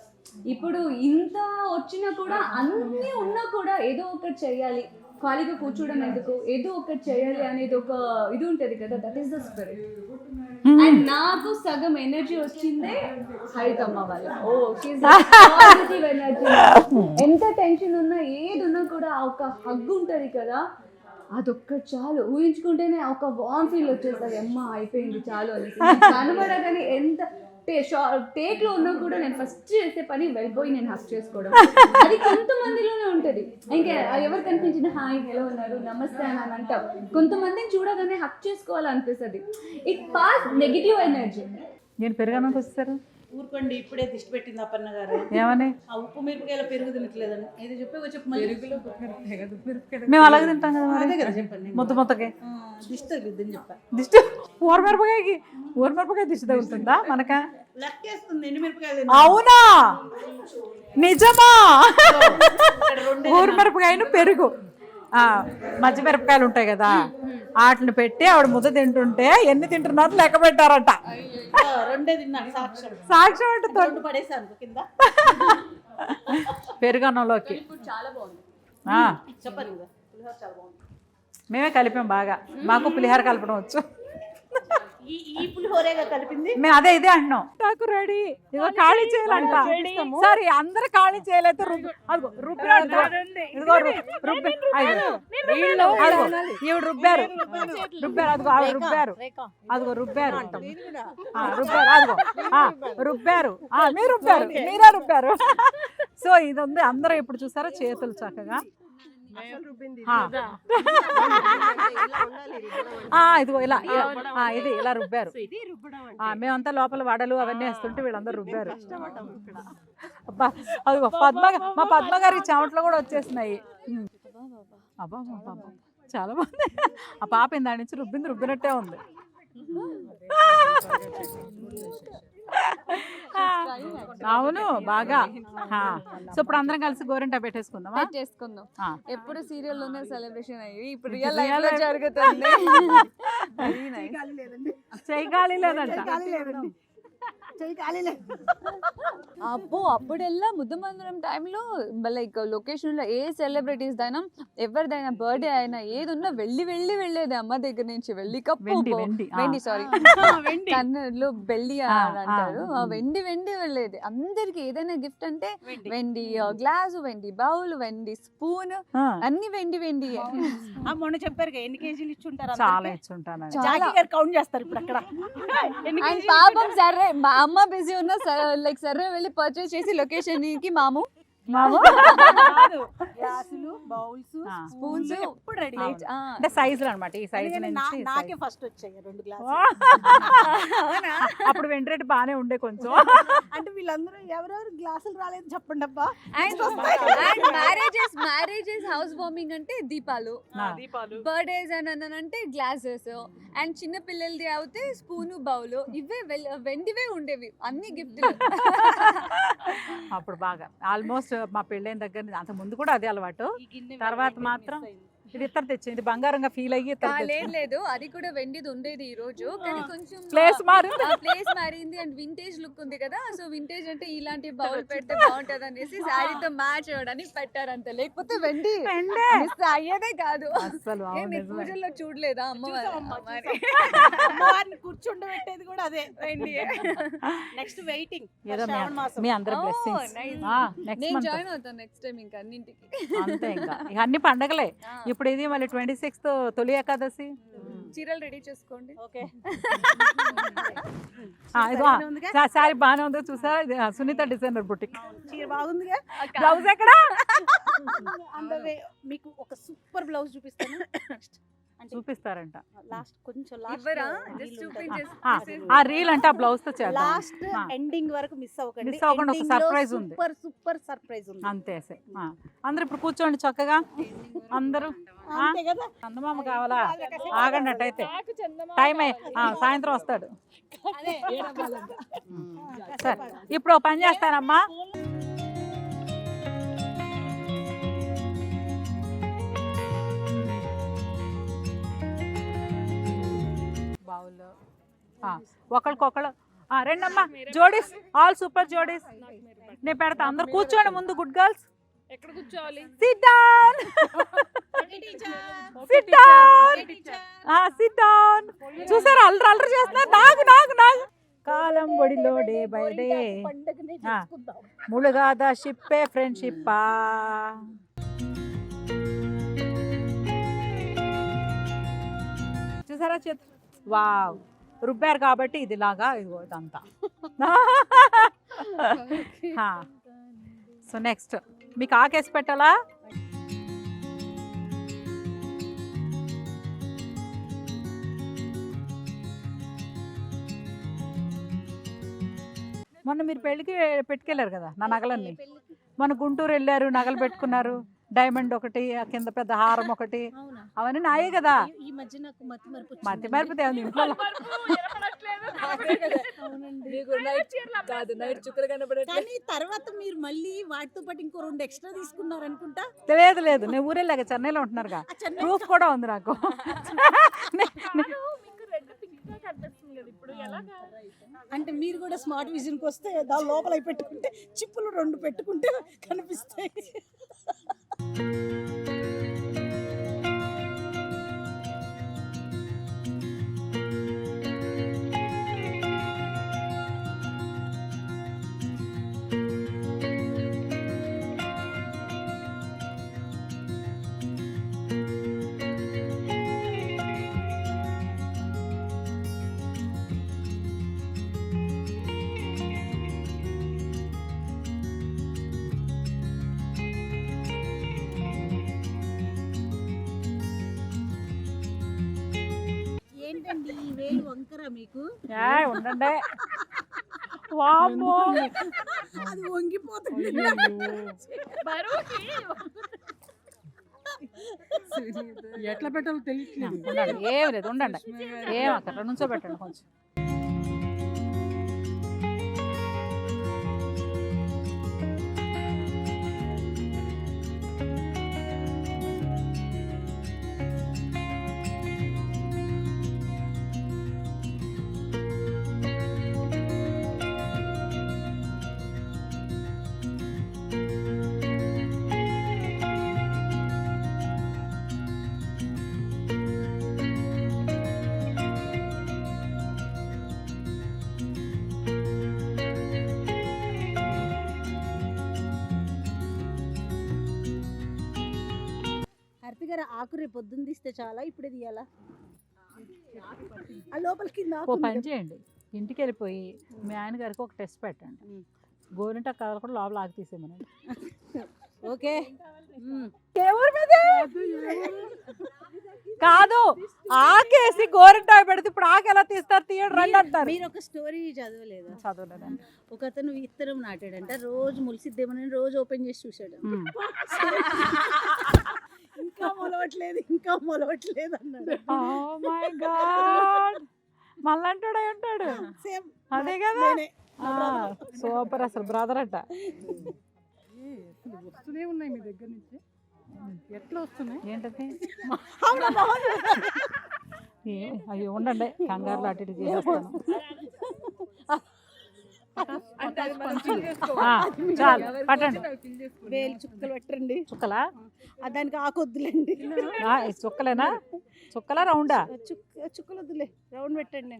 ఇప్పుడు ఇంత వచ్చినా కూడా అన్నీ ఉన్నా కూడా ఏదో ఒకటి చేయాలి, ఖాళీగా కూర్చోవడం ఎందుకు, ఏదో ఒకటి చేయాలి అనేది ఒక ఇది ఉంటుంది కదా, that is the spirit. And నాకు సగం ఎనర్జీ వచ్చిందే హరితమ్మ వల్ల. O positive energy. ఎంత టెన్షన్ ఉన్నా ఏది ఉన్నా కూడా ఒక హగ్ ఉంటుంది కదా, అదొక్కటి చాలు. ఊహించుకుంటేనే ఒక వార్మ్ ఫీల్ వచ్చేస్తుంది, అమ్మ అయిపోయింది చాలు అని. కనబడగానే ఎంత టేక్ లో ఉన్నా కూడా నేను ఫస్ట్ చేసే పని వెళ్ళిపోయి నేను హక్ చేసుకోవడం. అది కొంతమందిలోనే ఉంటది. ఇంకా ఎవరు కనిపించిన హాయ్ హలో ఉన్నారు నమస్తే అని అంటాం. కొంతమందిని చూడగానే హక్ చేసుకోవాలనిపిస్తుంది. It pass negative energy. నేను పెరగడానికి వస్తారు ఊరుకోండి, ఇప్పుడే దిష్టి పెట్టింది అప్పన్న గారు. ఏమని ఆ ఉప్పు మిరపకాయల పెరుగు తినట్లేదని ఏదో చెప్పు మళ్ళీ. మేము అలాగే తింటాం కదా మరి. అదే కదా చెప్పండి, మొత్తకి దిష్టి తగిలిద్దని చెప్పా. దిష్టి ఊరమిరపకాయ దిష్టి తగులుతుందా మనక? లెక్కేస్తుంది ఎన్ని మిరపకాయలు. అవునా నిజమా? ఊరమిరపకాయను పెరుగు మధ్య మిరపకాయలు ఉంటాయి కదా, వాటిని పెట్టి ఆవిడ ముద్ద తింటుంటే ఎన్ని తింటున్నారు లెక్క పెట్టారట. 2 తిన్నాను సాక్ష్యం అంటే తొండు పడేసాను కింద పెరుగన్నంలోకి. చాలా బాగుంది చెప్పాను కదా, పులిహోర చాలా బాగుంది. మేమే కలిపాం బాగా, మాకు పులిహోర కలపడం వచ్చు. ఈ పులిహోరేగా కలిపింది మేము అదే ఇదే అంటున్నాం. నాకు రెడీ ఇదిగో ఖాళీ చేయాలంట. సరే అందరు ఖాళీ చేయలేదు. రుబ్బారు అదిగో రుబ్బారు మీరే రుబ్బారు. సో ఇది ఉంది. అందరూ ఇప్పుడు చూసారా చేతులు చక్కగా ఇదిగో ఇలా ఇది ఇలా రుబ్బారు. మేమంతా లోపల వడలు అవన్నీ వేస్తుంటే వీళ్ళందరూ రుబ్బారు. అబ్బా అదిగో మా పద్మ గారి చెమటలు కూడా వచ్చేసినాయి. అబ్బా చాలా బాగుంది. ఆ పాప దాని నుంచి రుబ్బినట్టే ఉంది. అవును బాగా. సో ఇప్పుడు అందరం కలిసి గోరింటా పెట్టేసుకుందాం. ఎప్పుడు సీరియల్ లోనే సెలబ్రేషన్ అయ్యి ఇప్పుడు రియల్ లైఫ్ లో జరుగుతుంది. చేయగాలి లేదంట. అబ్బో అప్పుడెల్లా ముద్దమందిరం టైంలో లైక్ లొకేషన్ లో ఏ సెలబ్రిటీస్ అయినా ఎవరిదైనా బర్త్డే అయినా ఏదున్నా వెళ్ళేది అమ్మ దగ్గర నుంచి. వెళ్ళి కప్పు వెండి సారీ కన్నడలో బెల్లి అని అంటారు. వెండి వెళ్ళేది అందరికి. ఏదైనా గిఫ్ట్ అంటే వెండి గ్లాసు, వెండి బౌల్, వెండి స్పూన్, అన్ని వెండి. మొన్న చెప్పారు ఎన్ని కేజీలు ఇచ్చుంటారు. చాలా ఇచ్చుంటాను. కౌంట్ చేస్తారు ఇప్పుడు అక్కడ. పాపం సరే మా అమ్మ బిజీ ఉన్నా లైక్ సరే వెళ్ళి పర్చేస్ చేసి లొకేషన్ కి మాము మాము గ్లాసులు బౌల్స్ ఆ. స్పూన్స్ ఎప్పుడు రెడీ అవును. అంటే సైజులు అనమాట ఈ సైజు నుంచి ఈ నాకే size. ఫస్ట్ వచ్చాయి 2 ఓ! గ్లాసులు. అప్పుడు వెంటరేట్ బానే ఉండే కొంచెం. అంటే వీళ్ళందరూ ఎవరెవరు గ్లాసులు రాలేదు చెప్పండి అబ్బా. అండ్ మ్యారేజెస్ హౌస్ వార్మింగ్ అంటే దీపాలు, ఆ. బర్త్డేస్ అని అంటే గ్లాసెస్, అండ్ చిన్న పిల్లలది అయితే స్పూను బౌలు, ఇవే వెండివే ఉండేవి అన్ని గిఫ్ట్లు. అప్పుడు బాగా ఆల్మోస్ట్ మా పెళ్ళైన దగ్గర నుంచి అంత ముందు కూడా అదే అలవాటు. ఈ గిన్నె తర్వాత variety మాత్రం miss అయింది. ఇది ఇద్దరు తెచ్చింది బంగారంగా ఫీల్ అయ్యి ఇద్దరు లేదు తెచ్చింది. లేదు, అది కూడా వెండిది ఉండేది ఈ రోజు, కానీ కొంచెం ప్లేస్ మారింది. ప్లేస్ మారింది అండ్ వింటేజ్ లుక్ ఉంది కదా, సో వింటేజ్ అంటే ఇలాంటి బౌల్ పెడితే బాగుంటది అనేసి శారీతో మ్యాచ్ అవ్వడానికి పెట్టారు అంతే, లేకపోతే వెండి వెండే. మిస్ అయ్యేదే కాదు. అస్సలు ఏ, అవును, మీరు నిజమే. పూజల్లో చూడలేదా చూసామమ్మా, అమ్మవారి? అమ్మవారిని కూర్చుండబెట్టేది కూడా అదే. వెండి. నెక్స్ట్ వెయిటింగ్ ఏదో శ్రావణ మాసం. మీ అందరి Oh, బ్లెస్సింగ్స్. nice. నెక్స్ట్ నేను మంత్ జాయిన్ అవుతాను నెక్స్ట్ టైం ఇంకా అన్నింటికి. అంతే ఇంకా ఇక అన్ని పండగలే. ఇప్పుడు ఇది మళ్ళీ 26th తొలి ఏకాదశి. చీరలు రెడీ చేసుకోండి. ఓకే. ఇదిగో సారీ బాగానే ఉందో చూసారా, ఇది సునీత డిజైనర్ బుటిక్. చీర బాగుందిగా. బ్లౌజ్ ఎక్కడ? అందువే మీకు ఒక సూపర్ బ్లౌజ్ చూపిస్తాను. అంటే చూపిస్తారంట. లాస్ట్ కొంచెం ఇవ్వరా? లాస్ట్ జస్ట్ చూపించేసి ఆ రీల్ అంటే ఆ బ్లౌజ్ తో చేద్దాం. లాస్ట్ ఎండింగ్ వరకు మిస్ అవ్వకండి. Miss అవ్వకుండా ఒక surprise ఉంది. సూపర్ సర్ప్రైజ్ ఉంది. అంతే అందరు ఇప్పుడు కూర్చోండి చక్కగా అందరూ. అంతే కదా. చందమామ కావాలా? ఆగండి అట్టయితే టైం సాయంత్రం వస్తాడు. సరే ఇప్పుడు ఓ పని చేస్తానమ్మా. బావుల్లో ఒకరికొకళ్ళు రెండమ్మా జోడీస్, ఆల్ సూపర్ జోడీస్. నేను పెడతా, అందరు కూర్చోండి ముందు. గుడ్ గర్ల్స్ ఎక్కడ కూర్చోవాలి? SIT down, SIT down, SIT down. చూసారా అల్లరి అల్లరి చేస్తున్నారు. నాగు కాలం ఒడిలో డే బై డే పండగనే చేసుకుందాం. ముಳುగాదా షిప్పే ఫ్రెండ్షిప్పా. చూసారా చేతి వావ్ రుబ్బారు కాబట్టి ఇది లాగా ఇదిగో ఇదంతా. సో నెక్స్ట్ మీకు ఆకేసి పెట్టాలా? మొన్న మీరు పెళ్ళికి పెట్టుకెళ్ళారు కదా నా నగలన్నీ. మొన్న గుంటూరు వెళ్ళారు, నగలు పెట్టుకున్నారు. డైమండ్ ఒకటి, కింద పెద్ద హారం ఒకటి, అవన్నీ నాయే కదా. ఈ మధ్య నాకు మతి మరిపితే ఇంట్లో కానీ తర్వాత మీరు మళ్ళీ వాటితో పాటు ఇంకో 2 ఎక్స్ట్రా తీసుకున్నారు అనుకుంటా. లేదు నేను ఊరెళ్ళాక చెన్నైలో ఉంటున్నారుగా, ప్రూఫ్ కూడా ఉంది నాకు. అంటే మీరు కూడా స్మార్ట్ విజన్కి వస్తే దాని లోపల పెట్టుకుంటే చిప్పులు 2 పెట్టుకుంటే కనిపిస్తాయి. ఏంటండి ఈ వేలు వంకర మీకు? ఉండండి. వామ్మో అది వంగిపోతుంది. ఎట్లా పెట్టాలో తెలియట్లేదు. ఉండండి, ఏం లేదు ఉండండి, ఏం అక్కడ నుంచో పెట్టండి కొంచెం. హారతి గారు ఆకు రేపు పొద్దున్న తీస్తే చాలా, ఇప్పుడే తీయాలా? ఆ లోపల కింద ఓ పని చేయండి, ఇంటికి వెళ్ళిపోయి మీ ఆయన గారికి ఒక టెస్ట్ పెట్టండి. గోరింటాకు కదలకుండా లోపల ఆగి తీసేమనండి. ఓకే ఏ ఊరు మీది? కాదు, ఆకేసి గోరింటాకు పెడితే ఇప్పుడు ఆకు ఎలా తీస్తారు? తీయడం రండి అంటారు. మీరు ఒక స్టోరీ చదవలేదా? చదవలేదండి. ఒక అతను విత్తనం నాటాడంట, రోజు ములిసిద్దేమని రోజు ఓపెన్ చేసి చూశాడు. ఇంకా మొలవట్లేదు అన్నాడు. Oh my God. మళ్ళంటాడు ఉంటాడు. సేమ్ అదే కదా. సూపర్, అసలు బ్రదర్ అట. వస్తూనే ఉన్నాయి మీ దగ్గర నుంచి. ఎట్లా వస్తున్నాయి? ఏంటది? అయ్యో ఉండండి, కంగారులో అటు ఇటు చేసేస్తాను. చాలు పట్టండి. వేలు చుక్కలు పెట్టండి. చుక్కలా? దానికి ఆకొద్దులేండి. చుక్కలేనా? చుక్కలా రౌండా? చుక్కలు వద్దులే, రౌండ్ పెట్టండి.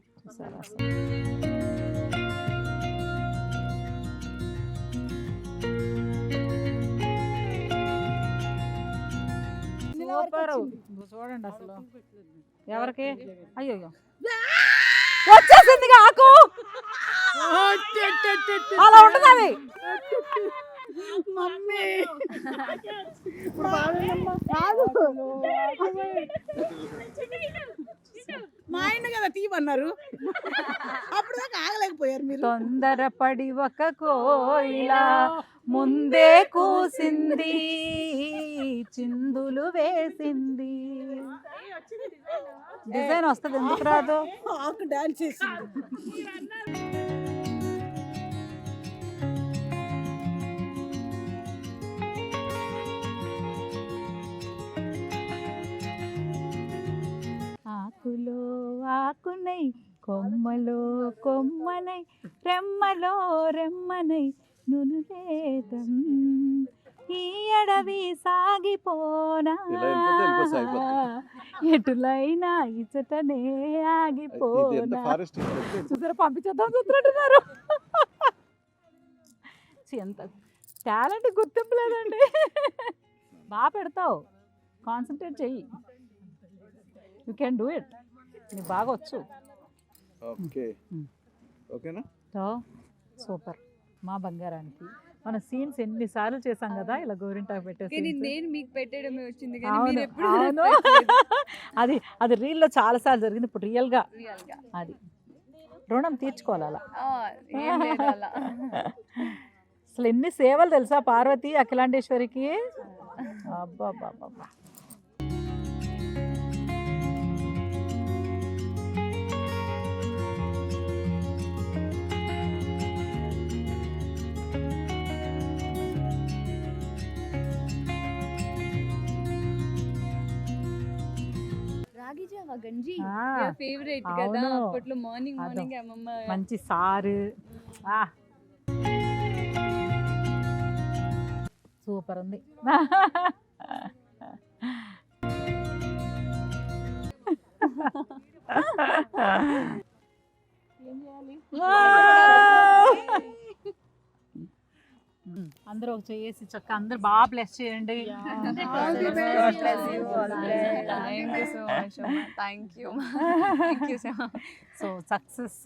సూపర్, చూడండి అసలు. ఎవరికి? అయ్యో వచ్చేసింది ఆకు. అలా ఉంటుంది అది. మమ్మీ మా ఆయన కదా తీయమన్నారు, అప్పుడు దాకా ఆగలేకపోయారు మీరు. తొందరపడి ఒక కోయిలా ముందే కూసింది, చిందులు వేసింది. డిజైన్ వస్తుంది, ఎందుకు రాదు? ఆకు డాన్స్ చేసింది. ఆకులో ఆకునై, కొమ్మలో కొమ్మనై, రెమ్మలో రెమ్మనై నునులేదం ఈ అడవి సాగిపోనా, ఎటులైనా ఇచ్చటనే ఆగిపోనా. చూసారా, పంపించేద్దాం చూస్తున్నట్టున్నారు. ఎంత టాలెంట్ గుర్తింపు లేదండి. బాగా పెడతావు, కాన్సన్ట్రేట్ చెయ్యి. You can do it. నీకు బాగా వచ్చు. ఓకేనా? సూపర్. మా బంగారానికి మన సీన్స్ ఎన్నిసార్లు చేసాం కదా ఇలా గోరింటాకు పెట్టేసి. నేను మీకు పెట్టడమే వచ్చింది. అవును, అది అది రీల్లో చాలా సార్లు జరిగింది. ఇప్పుడు రియల్గా అది రుణం తీర్చుకోవాలి అలా. అసలు ఎన్ని సేవలు తెలుసా పార్వతి అఖిలాండేశ్వరికి. అబ్బా బాబా. రాగి జావా గంజి ఆ, ఫేవరెట్ కదా. అవును. అప్పట్లో మార్నింగ్ అమ్మమ్మ మంచి సారు. సూపర్ ఉంది. అందరూ ఒక చేసి చక్క అందరు బాగా బ్లెస్ చేయండి. సో సక్సెస్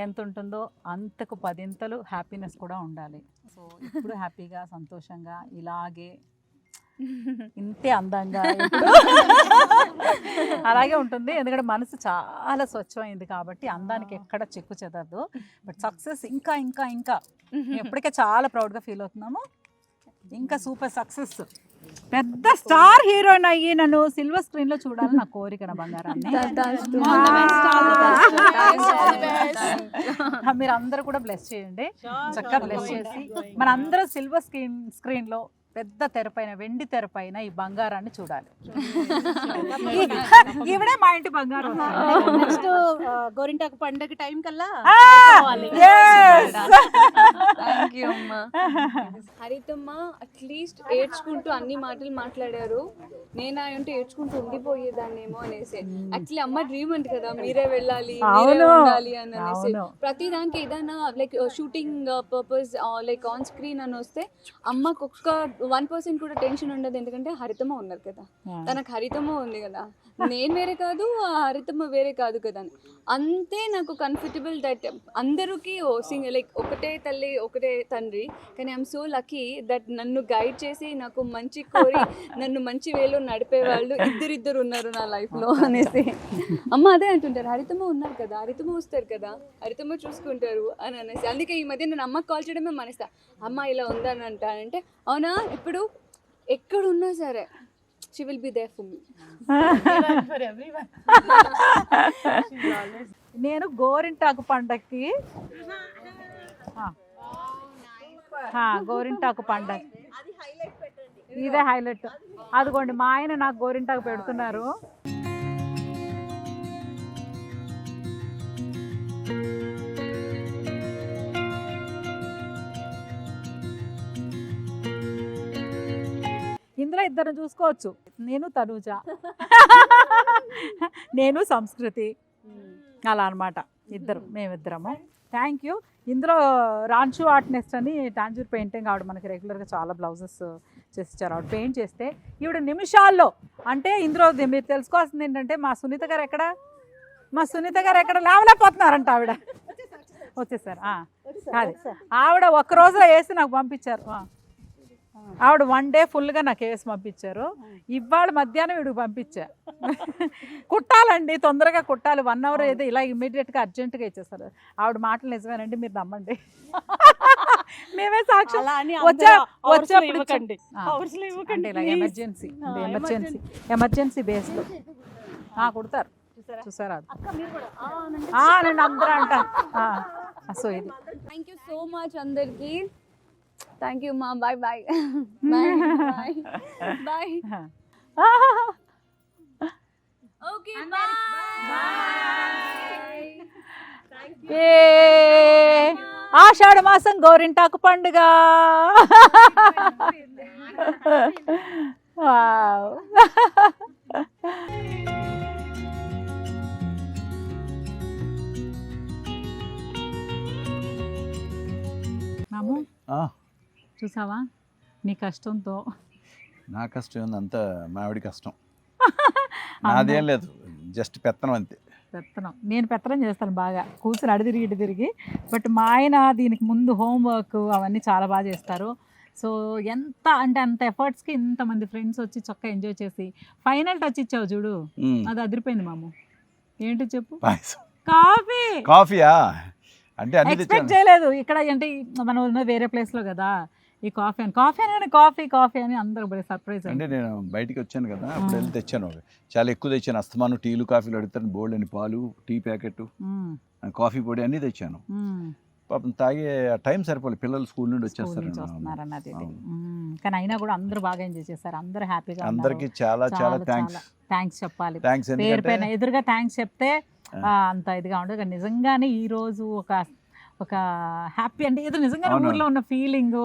ఎంత ఉంటుందో అంతకు 10 హ్యాపీనెస్ కూడా ఉండాలి. సో ఇప్పుడు హ్యాపీగా సంతోషంగా ఇలాగే ఇంతే అందంగా అలాగే ఉంటుంది. ఎందుకంటే మనసు చాలా స్వచ్ఛమైంది కాబట్టి అందానికి ఎక్కడ చెక్కు చెదరదు. బట్ సక్సెస్ ఇంకా ఇంకా ఇంకా ఎప్పటికే చాలా ప్రౌడ్గా ఫీల్ అవుతున్నాము. ఇంకా సూపర్ సక్సెస్, పెద్ద స్టార్ హీరోయిన్ అయ్యి నన్ను సిల్వర్ స్క్రీన్ లో చూడాలని నా కోరిక. నా బంగారాన్ని మీరు అందరూ కూడా బ్లెస్ చేయండి, చక్కగా బ్లెస్ చేసి మన అందరూ సిల్వర్ స్క్రీన్ లో పెద్ద తెరపైన, వెండి తెరపైన ఈ బంగారాన్ని చూడాలి. ఇవిడే మా ఇంటి బంగారం. నెక్స్ట్ గోరింటాకు పండగ టైం కల్లా హరితమ్మ అట్లీస్ట్ ఏడ్చుకుంటూ అన్ని మాటలు మాట్లాడారు. నేను అంటే ఏడ్చుకుంటూ ఉండిపోయేదాన్నేమో అనేసి. యాక్చువల్లీ అమ్మ డ్రీమ్ అంట కదా, మీరే వెళ్ళాలి, మీరే ఉండాలి అని అనేసి. ప్రతి దానికి ఏదైనా like shooting purpose like on screen అని వస్తే అమ్మకు ఒక్క 1% కూడా టెన్షన్ ఉండదు, ఎందుకంటే హరితమ్మ ఉన్నారు కదా, తనకు హరితమ్మ ఉంది కదా, నేను వేరే కాదు ఆ హరితమ్మ వేరే కాదు కదా అని. అంతే నాకు కంఫర్టబుల్ దట్ అందరికీ లైక్ ఒకటే తల్లి ఒకటే తండ్రి, కానీ ఐఎమ్ సో లక్కీ దట్ నన్ను గైడ్ చేసి నాకు మంచి కోరి నన్ను మంచి వేలో నడిపే వాళ్ళు ఇద్దరు ఉన్నారు నా లైఫ్లో అనేసి. అమ్మ అదే అంటుంటారు, హరితమ్మ ఉన్నారు కదా, హరితమ్మ వస్తారు కదా, హరితమ్మ చూసుకుంటారు అని అనేసి. అందుకే ఈ మధ్య నేను అమ్మకి కాల్ చేయడమే మానేస్తా. అమ్మ ఇలా ఉందని అంటానంటే అవునా, ఇప్పుడు ఎక్కడున్నా సరే she will be there for me. నేను గోరింటాకు పండక్కి గోరింటాకు పండగ ఇదే హైలైట్. అదిగోండి మా ఆయన నాకు గోరింటాకు పెడుతున్నారు. ఇందులో ఇద్దరు చూసుకోవచ్చు, నేను తనూజ, నేను సంస్కృతి, అలా అనమాట మేమిద్దరము. Thank you. ఇందులో రాన్షు ఆర్ట్ నెస్ట్ అని టాంజూర్ పెయింటింగ్ ఆవిడ మనకి రెగ్యులర్గా చాలా బ్లౌజెస్ చేసిచ్చారు. ఆవిడ పెయింట్ చేస్తే ఈవిడ నిమిషాల్లో, అంటే ఇందులో మీరు తెలుసుకోవాల్సింది ఏంటంటే మా సునీత గారు ఎక్కడ లేవలేకపోతున్నారంట. ఆవిడ వచ్చేసారు. అది ఆవిడ ఒక్క రోజులో వేసి నాకు పంపించారు. ఆవిడ 1 డే ఫుల్గా నాకు వేసి పంపించారు. ఇవాళ మధ్యాహ్నం వీడికి పంపించా. కుట్టాలండి, తొందరగా కుట్టాలి, 1 hour ఏదో ఇలా ఇమీడియట్గా అర్జెంటుగా ఇచ్చేస్తారు. ఆవిడ మాటలు నిజమేనండి, మీరు నమ్మండి. మేమే సాక్షి. ఎమర్జెన్సీ బేస్లో కుడతారు, చూసారా? నేను అందరూ అంటా. సో ఇది థ్యాంక్ యూ సో మచ్ అందరికి. థ్యాంక్ యూ మా. Bye bye bye bye. Okay bye. ఆషాఢ మాసం గోరింటాకు పండుగ. మాము చూసావా నీ కష్టంతో? నా కష్టం ఏంది, అంతా మావిడి కష్టం. నాదేం లేదు, జస్ట్ పెత్తనం అంతే. పెత్తనం నేను పెత్తనం చేస్తాను బాగా, కూర్చొని అడి తిరిగి. బట్ మా ఆయన దీనికి ముందు హోంవర్క్ అవన్నీ చాలా బాగా చేస్తారు. సో ఎంత అంటే అంత ఎఫర్ట్స్కి ఇంతమంది ఫ్రెండ్స్ వచ్చి చక్కగా ఎంజాయ్ చేసి ఫైనల్ టచ్ ఇచ్చావు చూడు, అది అదిరిపోయింది మాము. ఏంటో చెప్పు. కాఫీయా అంటే ఎక్స్పెక్ట్ చేయలేదు ఇక్కడ, అంటే మనం ఉన్న వేరే ప్లేస్లో కదా ఈ కాఫీ అని అందరూ సర్ప్రైజ్. అంటే నేను బయటికి వచ్చాను కదా, అప్పుడు వెళ్ళి తెచ్చాను, చాలా ఎక్కువ తెచ్చాను. అస్తమాను టీలు కాఫీలు అడుగుతాను, బోల్డ్ అని పాలు, టీ ప్యాకెట్, కాఫీ పొడి అన్నీ తెచ్చాను. పాపం తాగే టైం సరిపోలేదు, పిల్లలు స్కూల్ నుండి వచ్చేస్తారు. కానీ అయినా కూడా అందరూ బాగా ఎంజాయ్ చేస్తారు, అందరూ హ్యాపీగా. అందరికి చాలా చాలా థ్యాంక్స్ చెప్పాలి. థ్యాంక్స్ ఎదురుగా థ్యాంక్స్ చెప్తే అంత ఇదిగా ఉండదు. నిజంగానే ఈ రోజు ఒక హ్యాపీ అంటే ఏదో నిజంగానే ఊర్లో ఉన్న ఫీలింగ్,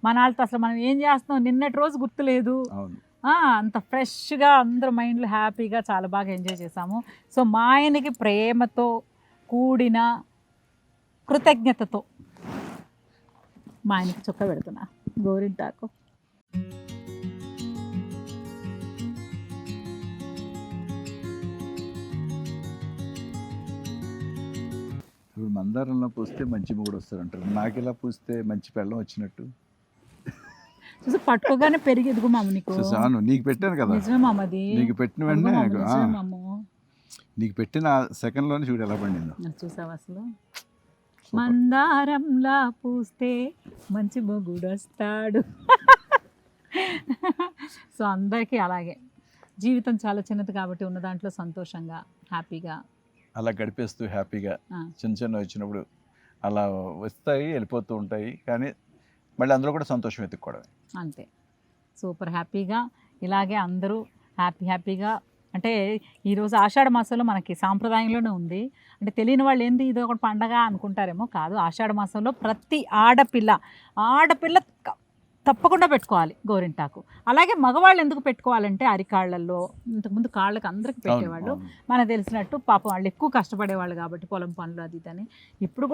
మన వాళ్ళతో అసలు మనం ఏం చేస్తున్నాం నిన్నటి రోజు గుర్తులేదు, అంత ఫ్రెష్గా అందరూ మైండ్లో హ్యాపీగా చాలా బాగా ఎంజాయ్ చేసాము. సో మా ఆయనకి ప్రేమతో కూడిన కృతజ్ఞతతో మా ఆయనకి చొక్క పెడుతున్నా గోరింటాకు. ఇప్పుడు మందారంలో పూస్తే మంచి మొగుడు వస్తారంటారు, నాకు ఇలా పూస్తే మంచి పెళ్ళం వచ్చినట్టు. చూసి పట్టుకోగానే పెరిగి ఎదుగు మామ. నీకు పెట్టాను కదా, నీకు పెట్టిన వెంటనే నీకు పెట్టిన సెకండ్లోనే చూడు ఎలా పండిందో. చూసావు అసలు, మందారంలా పూస్తే మంచి మొగుడు వస్తాడు. సో అందరికీ అలాగే జీవితం చాలా చిన్నది కాబట్టి ఉన్న దాంట్లో సంతోషంగా హ్యాపీగా అలా గడిపేస్తూ హ్యాపీగా చిన్న వచ్చినప్పుడు అలా వస్తాయి, వెళ్ళిపోతూ ఉంటాయి, కానీ మళ్ళీ అందులో కూడా సంతోషం వెతుక్కోవడమే అంతే. సూపర్ హ్యాపీగా ఇలాగే అందరూ హ్యాపీగా. అంటే ఈరోజు ఆషాఢ మాసంలో మనకి సాంప్రదాయంలోనే ఉంది. అంటే తెలియని వాళ్ళు ఏంది ఇది ఒక పండగ అనుకుంటారేమో, కాదు. ఆషాఢ మాసంలో ప్రతి ఆడపిల్ల తప్పకుండా పెట్టుకోవాలి గోరింటాకు. అలాగే మగవాళ్ళు ఎందుకు పెట్టుకోవాలంటే అరికాళ్ళల్లో, ఇంతకుముందు కాళ్ళకి అందరికి పెట్టేవాళ్ళు, మనకు తెలిసినట్టు పాపం వాళ్ళు ఎక్కువ కష్టపడేవాళ్ళు కాబట్టి పొలం పనులు అది ఇదని. ఇప్పుడు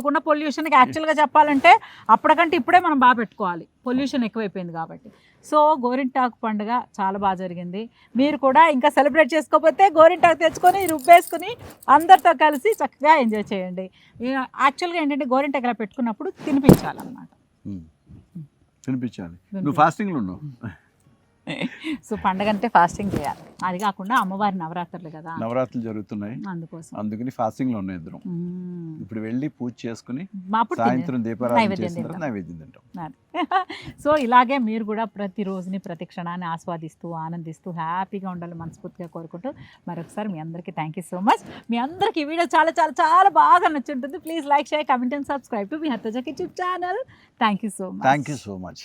కూడా పొల్యూషన్కి యాక్చువల్గా చెప్పాలంటే అప్పటికంటే ఇప్పుడే మనం బాగా పెట్టుకోవాలి, పొల్యూషన్ ఎక్కువైపోయింది కాబట్టి. సో గోరింటాకు పండుగ చాలా బాగా జరిగింది. మీరు కూడా ఇంకా సెలబ్రేట్ చేసుకోకపోతే గోరింటాకు తెచ్చుకొని రుబ్బేసుకుని అందరితో కలిసి చక్కగా ఎంజాయ్ చేయండి. యాక్చువల్గా ఏంటంటే గోరింటాకు ఇలా పెట్టుకున్నప్పుడు తినిపించాలన్నమాట. తినిపించాలి. నువ్వు ఫాస్టింగ్లో ఉన్నావు. సో పండగ అంటే ఫాస్టింగ్ చేయాలి. అది కాకుండా అమ్మవారి నవరాత్రులు కదా, నవరాత్రులు జరుగుతున్నాయి, అందుకోసం అందుకని ఫాస్టింగ్లో ఉన్నాయి ఇద్దరం. ఇప్పుడు వెళ్ళి పూజ చేసుకుని అప్పుడు సాయంత్రం దీపారాధన నైవేద్యం చేసిన తర్వాత నైవేద్యం తింటాం. సో ఇలాగే మీరు కూడా ప్రతి రోజుని ప్రతి క్షణాన్ని ఆస్వాదిస్తూ ఆనందిస్తూ హ్యాపీగా ఉండాలి మనస్ఫూర్తిగా కోరుకుంటూ మరొకసారి మీ అందరికీ థ్యాంక్ యూ సో మచ్. మీ అందరికీ ఈ వీడియో చాలా చాలా చాలా బాగా నచ్చుంటుంది. Please like, share, comment and subscribe to మీ Hartaja YouTube channel. Thank you so much. Thank you so much.